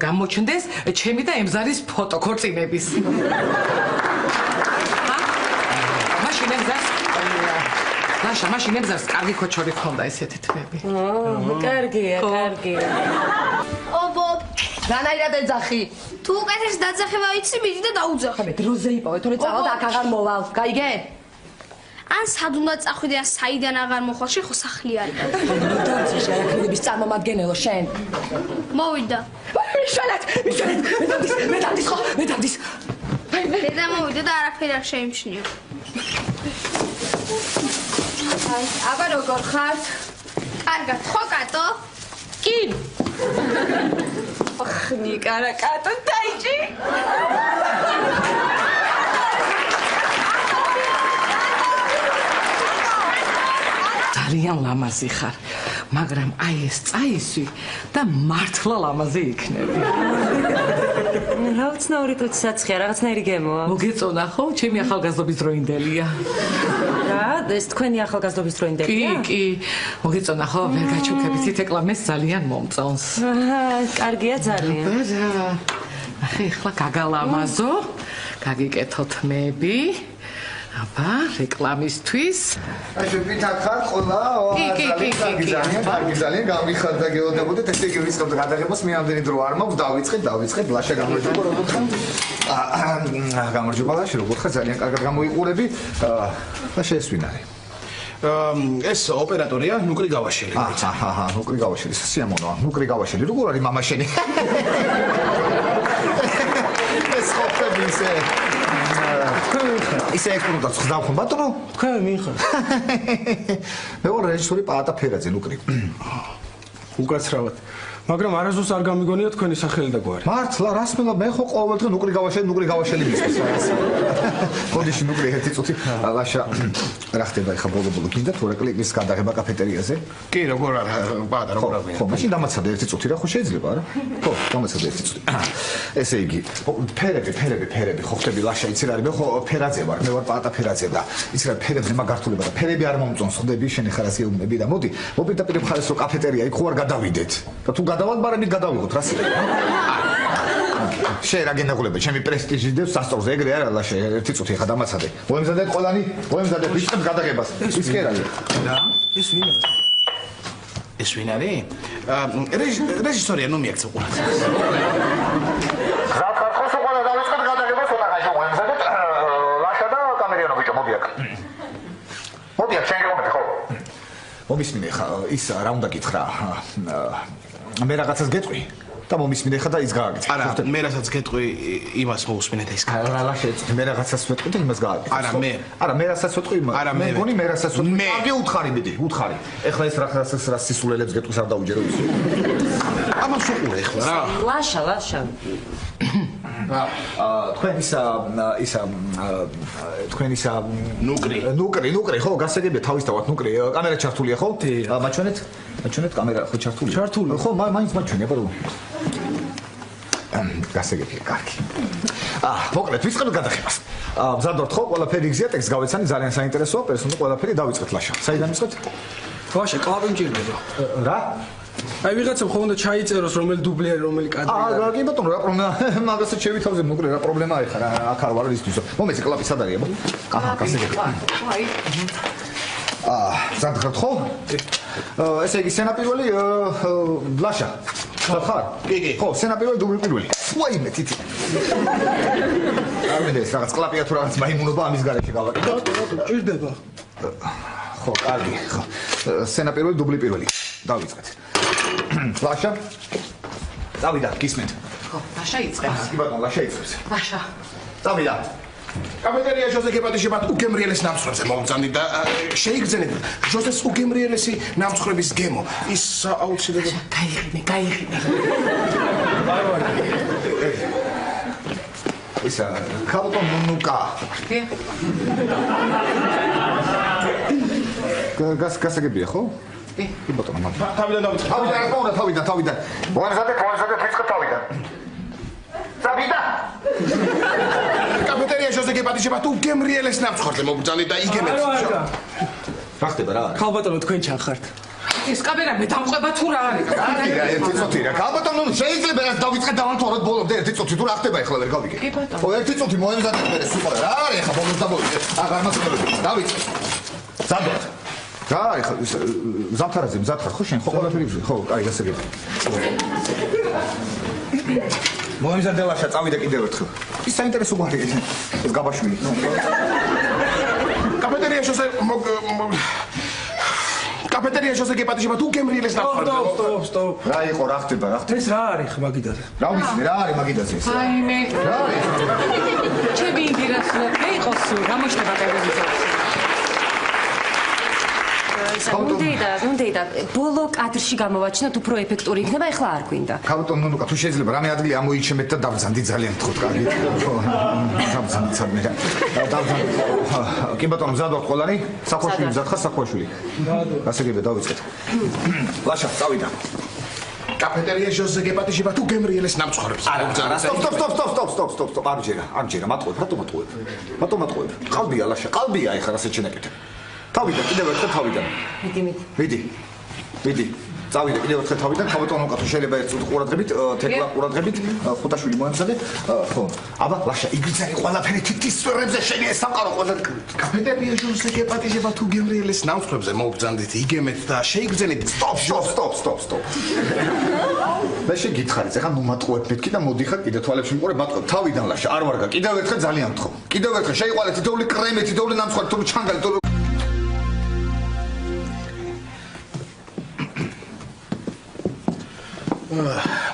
გამოჩნდეს ჩემი და ემზარის ფოტო ქორწინების მაშინ ემზარს ლაშა მაშინ ემზარს კარგი ქოჩორი ქონდა ესეთი თმები კარგია ობო რანაირად ეძახი თუ უკეთეს დაძახება იცი მიდი და დაუძახე ხმე დროზე იპოვე თორე წავალ და აქ აღარ მოვალ გაიგე ან სად უნდა წახვიდე ან საიდან აღარ მოხვალ შეხო სახლი არის დაცი შარაკნების წარმომადგენელო შენ მოვიდა მიშალეთ მე დამდის დედა მოვიდა და არაფერი არ შეიმჩნია აი აბა როგორ ხარ კარგად ხო კატო კი ნიკა რა კატო დაიჭი ძალიან ლამაზი ხარ მაგრამ აი ეს წაისვი და მართლა ლამაზი იქნები რა უცნაური თუ საცხია რაღაცნაირი გემოა მოგეწონა ხო ჩემი ახალგაზრდობის დროინდელია რა ეს თქვენი ახალგაზრდობის დროინდელია კი მოგეწონა ხო ვერ გაჩუქებით ითეკლამეს ძალიან მომწონს კარგია ძალიან ახლა გაგალამაზო გაგიკეთო თმები აბა რეკლამისთვის შეფითად ხარ ყოლა ძალიან გამიხარდა გეოდებოდეთ ესე იგი ვისწავთ გადაღებას მე ამდენი დრო არ მაქვს დავიწყეთ ლაშა გამარჯობა როგორ ხარ გამარჯობა ლაშა როგორ ხარ ძალიან კარგად გამოიყურები ლაშა ეს ვინ არის ეს ოპერატორია ნუკრი გავაშელი ნუკრი გავაშელი სიამოვნოა ნუკრი გავაშელი როგორ არის მამა შენი ეს ხოფები ისე ექსპორტა ხდავ ბატონო თქვენ მიხარ მე ვარ რეჟისორი პაატა ფერაძე ნუკრი უკაცრავად მაგრამ არასდროს არ გამიგონია თქვენი სახელი და გვარი მართლა რასმელა მე ხო ყოველდღე ნუკრი გავაშელი მისვას ხოდიში ნუკრი ერთი წუთი ლაშა რა ხდება ხა ბოლო გინდა თუ რეკლამის გადაღება კაფეტერიაზე კი როგორ არა პაატა როგორ აღია ხო მაშინ დამაცადე ერთი წუთი რა ხო შეიძლება არა ხო დამაცადე ერთი წუთი ესე იგი ფერები ხო ხტები ლაშა იცი რა არის მე ხო ფერაძე ვარ მე ვარ პაატა ფერაძე და იცი რა ფერებზე მაგართულება და ფერები არ მომწონს ხდები შენი ხარ ასე უმები და მოდი მოპირდაპირ მხარეს რო კაფეტერია იქ ხო არ გადავიდეთ და თუ გადავალ ბარემით გადავიღოთ რა სიტყვა შენ რა გენაგულება ჩემი პრესტიჟი დევს სასწორზე ეგრე არა ლაშა ერთი წუთი ხა დამაცადე მოემზადეთ ყველანი მოემზადეთ ვიწყებთ გადაღებას ის კი არის და ეს ვინ არის რეჟისორია ნუ მიაქცევ ყურადღებას რა კარგოს უყურე დავიწყებთ გადაღებას ცოტა ხანში მოემზადეთ ლაშა და კამერიანო ბიჭო მოდი აქ შენ გომეთ ხო მომისმინე ხა ის რა უნდა გითხრა მე რაღაცას გეტყვი და მომისმინე ხა და ის გააკეთე. არა, მე რასაც გეტყვი, იმას მოусმინე და ის გააკეთე. არა, შეწყვეტ, მე რაღაცას ვეტყვი და იმას გააკეთე. არა, მე. არა, მე რასაც ვეტყვი, მე მგონი მე რასაც ვეტყვი. კარგი უთხარი მიდი, უთხარი. ეხლა ეს რაღაცას რა სისულელებს გეტყვის არ დაუჯერო ის. ამას უყურე ეხლა რა. ლაშა. თქვენ ისა ნუკრი ხო გასაგებია თავისთავად ნუკრი კამერა ჩართულია ხო მაჩვენეთ კამერა ხო ჩართული ხო მაინც მაჩვენე აბა გასაგებია კარგი მოკლედ ვიწყებთ გადაღებას მზადობთ ხო ყველაფერი იგზია ტექსტ გავეცანი ძალიან საინტერესოა პერსონაჟი ყველაფერი დავიწყეთ ლაშა საიდან ვიწყებთ ვაშა კლავი მჭირდება რა აი ვიღაცამ ხო უნდა ჩაიწეროს რომელი დუბლიერი რომელი კადრი კი ბატონო რა პრობლემა მაგასაც შევითავზე მოკრე რა პრობლემაა ეხლა რა აქ არ ვარ ისთვისო მომეც კლაპი სად არის აბა გასაგებია აი ზადღრად ხო ესე იგი სენაპირველი ლაშა ხარ კი ხო სენაპირველი დუბლი პირველი ვაიმე თითი არ მინდა ეს რაღაც კლაპია თუ რაღაც მაიმუნობა ამის გარეშე გავაკეთო ჭირდება ხო კარგი ხო სენაპირველი დუბლი პირველი დავიწყეთ ლაშა დავიდა გისმენთ ხო ლაშა იწყებს კი ბატონო ლაშა იწყებს ლაშა წავიდა. კაფეტერია ჟოზე გეპატიჟებათ უგემრიელეს ნამცხრებზე მოვუძანით და შეიგრძენეთ ჟოზეს უგემრიელესი ნამცხრების გემო. ის აუცილებლად გაიღიმე. ისა ქალბატონ ნუნუკა. გასაგებია ხო? კი ბატონო მაგრამ თავიდან დავიწყე. თავიდან. მოანზადე ფიცხა თავიდან. წავიდა. კაფეტერია ჟოზე გეპატიჟებათ უგემრიელეს ნამცხრებზე მოვუძანით და იგემეთ. რა ხდება რა? ქალბატონო თქვენ ჩან ხართ. ეს კამერა მე დამყვება თუ რა არის? რა ერთი წუთი რა. ქალბატონო შეიძლება რა დავიწყე დავანთოროთ ბოლომდე ერთი წუთი თუ რა ხდება ახლა ვერ გავიგე. კი ბატონო. ხო ერთი წუთი მოემზადეთ მე სულ რა არის ახლა ბოლოს დავიწყე. აღარ მასწავლებელი. დავიწყე. ზადოთ. რა არის ხა ზამთარაზე მზადხარ ხო შენ ხო ყველაფერი ხო კაი გასაგებია. მოემზადე ლაშა წავიდა კიდევ ერთხელ. ის საინტერესო გვარია ეს გაბაშვილი. კაფეტერია ჟოზე გეპატიჟებათ უგემრიელეს ნამცხრებზე. სტოპ. რა იყო რა ხდება რა ხდება? ეს რა არის მაგიდაზე? რა ვიცი რა არის მაგიდაზე ეს? აიმე. რა არის? ჩემი ინდირასლა მეიყოს გამოჩნდება ტელევიზორში. უნდა ბოლო კადრში გამოვაჩინოთ უფრო ეფექტური იქნება, ეხლა არ გვინდა. ქალბატონ ნუნუკა თუ შეიძლება რამე ადგილი ამოიჩემეთ და დავძანდი ძალიან გთხოვთ კარგი. დავძანდი სადმე რა. დავძანდი. კი ბატონო მზადოთ ყველანი? სახვაშვილი მზადხარ სახვაშვილი. გასაგებია დავიწყეთ. ლაშა წავიდა. კაფეტერია ჟოზე გეპატიჟებათ უგემრიელეს ნამცხრებზე. სტოპ. არ ჯერა. მატყუებ. რატო მატყუებ? ყალბია ლაშა, ყალბია ეხლა რასაც შენაკეთე. თავიდან კიდევ ერთხელ თავიდან. მიდი. წავიდა კიდევ ერთხელ თავიდან. ქალბატონო ნუკა თუ შეიძლება ერთ წუთი ყურადღებით, თეკლა ყურადღებით, ხუთაშვილი მოემზადე. ხო. აბა ლაშა იგრძელი ყველაფერი თითის სფეროებზე შენი ეს სამყარო ყველა კაფეტერია ჟოზე გეპატიჟებათ უგემრიელეს ნამცხრებზე მოვუძანდით იგემეთ და შეიგრძენით. სტოპ. მე შეგითხარით, ეხლა ნუ მატყუებ მეთქი და მოდიხარ კიდე თვალებში მიყურე მატყუებ. თავიდან ლაშა არ ვარგა. კიდევ ერთხელ ძალიან მთხო. კიდევ ერთხელ შეიყვანეთ თითოეული კრემი, თითოეული ნამცხვარი, თითოეული ჩანგალი,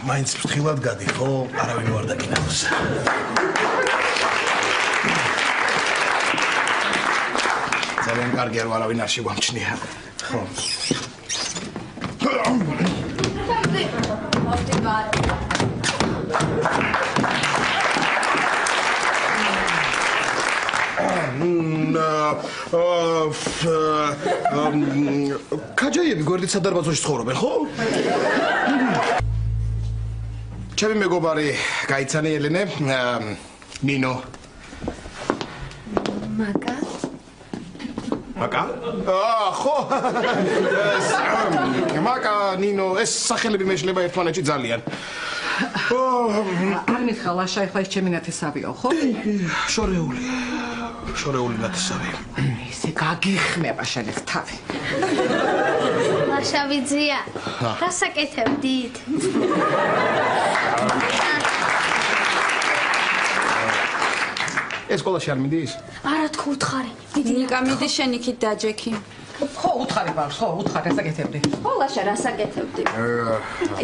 მაინც ფრთხილად გადი ხო? არავინ ვარ დაკინავს. ძალიან კარგი არ არავინ არ შეგვამჩნია. ხო. კაჯაიები გვერდით სადარბაზოში ცხოვრობენ, ხო? ჩემი მეგობარი გაიცანი ელენე, ნინო. მაკა? ხო. მაკა, ნინო, ეს სახელები მეშლება ერთმანეთში ძალიან. არ მითხა ლაშა ეხლა ეს ჩემი ნათესავიო, ხო? შორეული ნათესავი. ისე გაგიხმება შენ ეს თავი. ლაშა ვიძია. რასაკეთებდით? ეს სკოლაში არ მიდის? არა თქო უთხარი. ნიკა მიდი შენ იქით დაჯექი. ხო, უთხარი ბავშვს, ხო, უთხარი რასაკეთებდი? ხო, ლაშა რასაკეთებდი?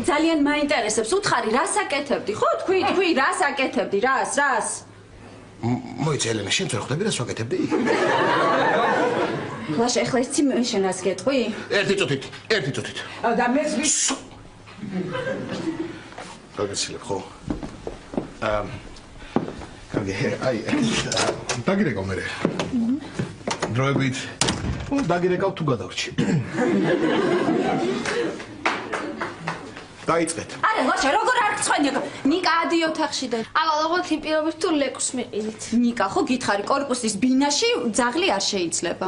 ძალიან მაინტერესებს, უთხარი რასაკეთებდი? ხო, თქვი, რასაკეთებდი? რას? მოიცა ელენე, შენ ვერ ხვდები რას ვაკეთებდი? ლაშა, ეხლა იცი მე შენ რას გეტყვი? ერთი წუთით. და მეც ვის გაგეცილებ ხო? აი, დაგირეკავ მე. დროებით დაგირეკავ თუ გადავრჩი. დაიწყეთ. არა, ლაშა, როგორ არ გწვენი? ნიკა ადი ოთახში და აბა ლოგოთ იმ პირობით თუ ლეკს მიყიდით. ნიკა ხო გითხარი კორპუსის ბინაში ძაღლი არ შეიძლება.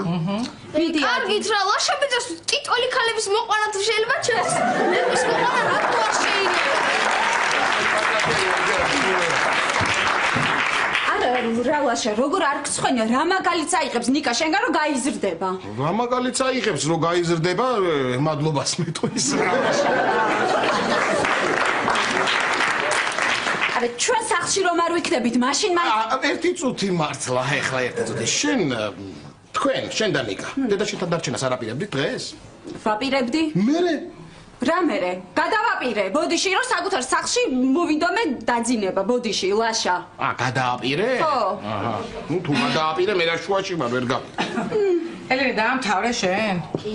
მიდი. კარგით რა, ლაშა ბიძას ტიტოლი ქალების მოყვანა თუ შეიძლება ჩვენს. ლეკს მოყვანა რატო არ შეიძლება? რა ლაშა, როგორ არ გწვენი? რა მაგალითს აიღებს ნიკა შენგან რომ გაიზრდება? რა მაგალითს აიღებს რომ გაიზრდება? მადლობას მეტყვის რა. არა, ჩვენ სახლში რომ არ ვიქნებით, მაშინ ერთი წუთი მართლა, ეხლა ერთი წუთი. შენ და ნიკა, დედაშენთან დარჩენას არ აპირებდით დღეს? ვაპირებდი? მერე რამერე, გადავაპირე, ბოდიში რომ საკუთარ სახლში მოვიდომე დაძინება, ბოდიში, ლაშა. გადააპირე? ხო. აჰა. ნუ თუ გადააპირე, მე რა შუაში ვარ, ვერ გავი. ელენე, დაამთავრე შენ? კი.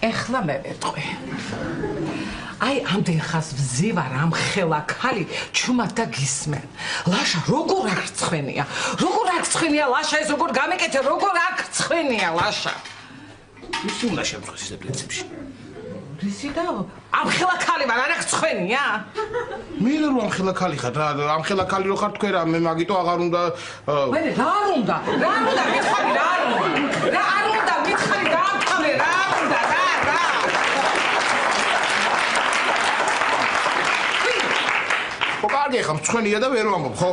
ეხლა მე ვეტყვი. აი, ამდენ ხას ვზივარ ამ ხელა ქალი ჩუმად და გისმენ. ლაშა, როგორ აღწხვენია? როგორ აღწხვენია ლაშა ეს როგორ გამეკეთე, როგორ აღწხვენია ლაშა? ისი უნდა შემწყვეს ისე პრინციპში. რისი და ამ ხელა ქალი ვარ, არ აღწხვენია? მე რო ამ ხელა ქალი ხარ, ამ ხელა ქალი რო ხარ თქვენ რა, მე მაგიტო აღარ უნდა მე რა არ უნდა? რა არ უნდა მითხარი, რა არ უნდა? რა არ უნდა მითხარი, დაამთავრე, რა არ უნდა, რა? ხო, კარგი, ხა მწვენია და ვერ ვამბობ, ხო?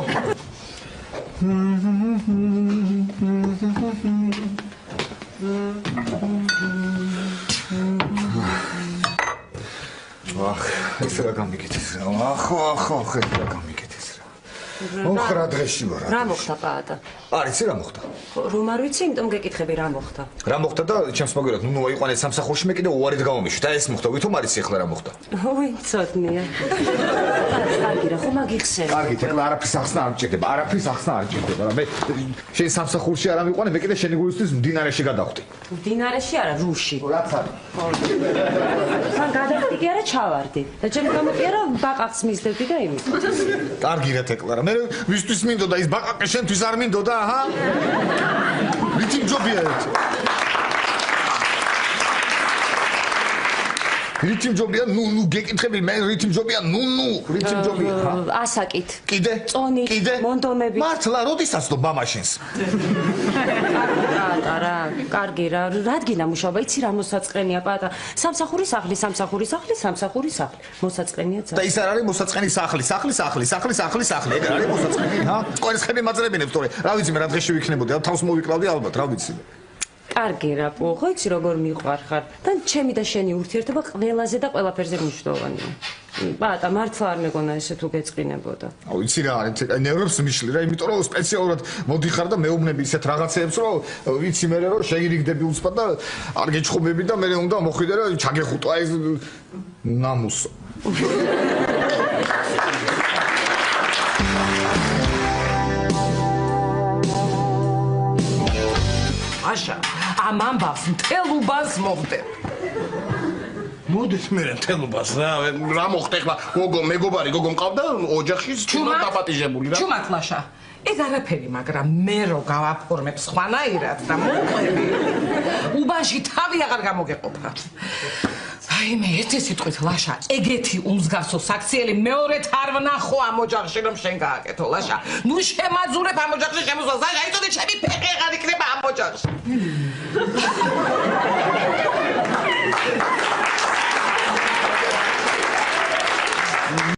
ახ, ეს რა გამიგეთეს რა. ახ, ეს რა გამიგეთეს რა. ოხრა დღეში ვარ. რა მოხდა პაატა? არიცი რა მოხდა. რომ არ ვიცი, იმიტომ გეკითხები რა მოხდა. რა მოხდა და ჩემს მოგერად, ნუ აიყვანეთ სამსახურში, მე კიდე უარით გამომიშვი და ეს მოხდა. ვითომ არიცი ახლა რა მოხდა? ой, ცოტნია. კარგი რა, ხომ აგიხსენ. კარგი, ეხლა არაფრის ახსნა არ მჭირდება, არაფრის ახსნა არ მჭირდება რა. მე შენ სამსახურში არ ამიყვანე, მე კიდე შენი გულისთვის მდინარეში გადავხდი. მდინარეში არა, რუში. რაც არის? თან გადავხდი კი არა, ჩავარდი. და ჩემ გამოკია რა ბაყაყს მისდევდი და იმით. კარგი რა თეკლარა. მე ვისთვის მინდოდა ის ბაყაყი შენთვის არ მინდოდა, აჰა? რითი ჯობია ერთ? რითი ჯობია? ნუ გეკითხები, მე რითი ჯობია? ნუ რითი ჯობია? ასაკით. კიდე? წონით, კიდე? მონდომებით. მართლა, როდესაც დო მამაშენს? რა, კარგი რა, რადგინა მუშაობა, იცი რა მოსაწყენია პატა. სამსახური სახლი, მოსაწყენია ძა. და ის არ არის მოსაწყენი სახლი, ეგ არ არის მოსაწყენი, ჰა? სკვერცხები მაძრებინებს თორე. რა ვიცი მე რა დღეში ვიქნებოდი, თავს მოვიკლავდი ალბათ, რა ვიცი. კარგი რა, ხო იცი როგორ მიყვარხარ და ჩემი და შენი ურთიერთობა ყველაზე და ყველაფერზე მნიშვნელოვანია. პატა, მართლა არ მეგონა ესე თუ გეწყინებოდა. აუ იცი რა არის, ნერვებს მიშლი რა, იმიტომ რომ სპეციალურად მოდიხარ და მეუბნები ისეთ რაღაცეებს, რომ ვიცი მე რომ შეირიგდები უცბად და არ გეჩხუბები და მე უნდა მოხვიდე რა ჩაგეხუტვა ეს ნამუსო. აშა, ამ ამბავს მთელ უბანს მოვდებ. მოდით მე მთელ უბანს რა მოხდა ახლა? გოგო, მეგობარი, გოგო მყავდა ოჯახში ჩუმად დაპატიჟებული რა. ჩუმად ლაშა. ეგ არაფერი, მაგრამ მე რო გავაფორმებ სხვანაირად და მოყვები. უბანში თავი აღარ გამოგეყოფა. აი მე ერთი სიტყვით ლაშა, ეგეთი უმსგავსო საქციელი მეორედ არ ვნახო ამ ოჯახში რომ შენ გააკეთო ლაშა. ნუ შემაძურებ ამ ოჯახში შემოსვლას. აი იწოდე ჩემი ფეხი აღარ იქნება ამ ოჯახში.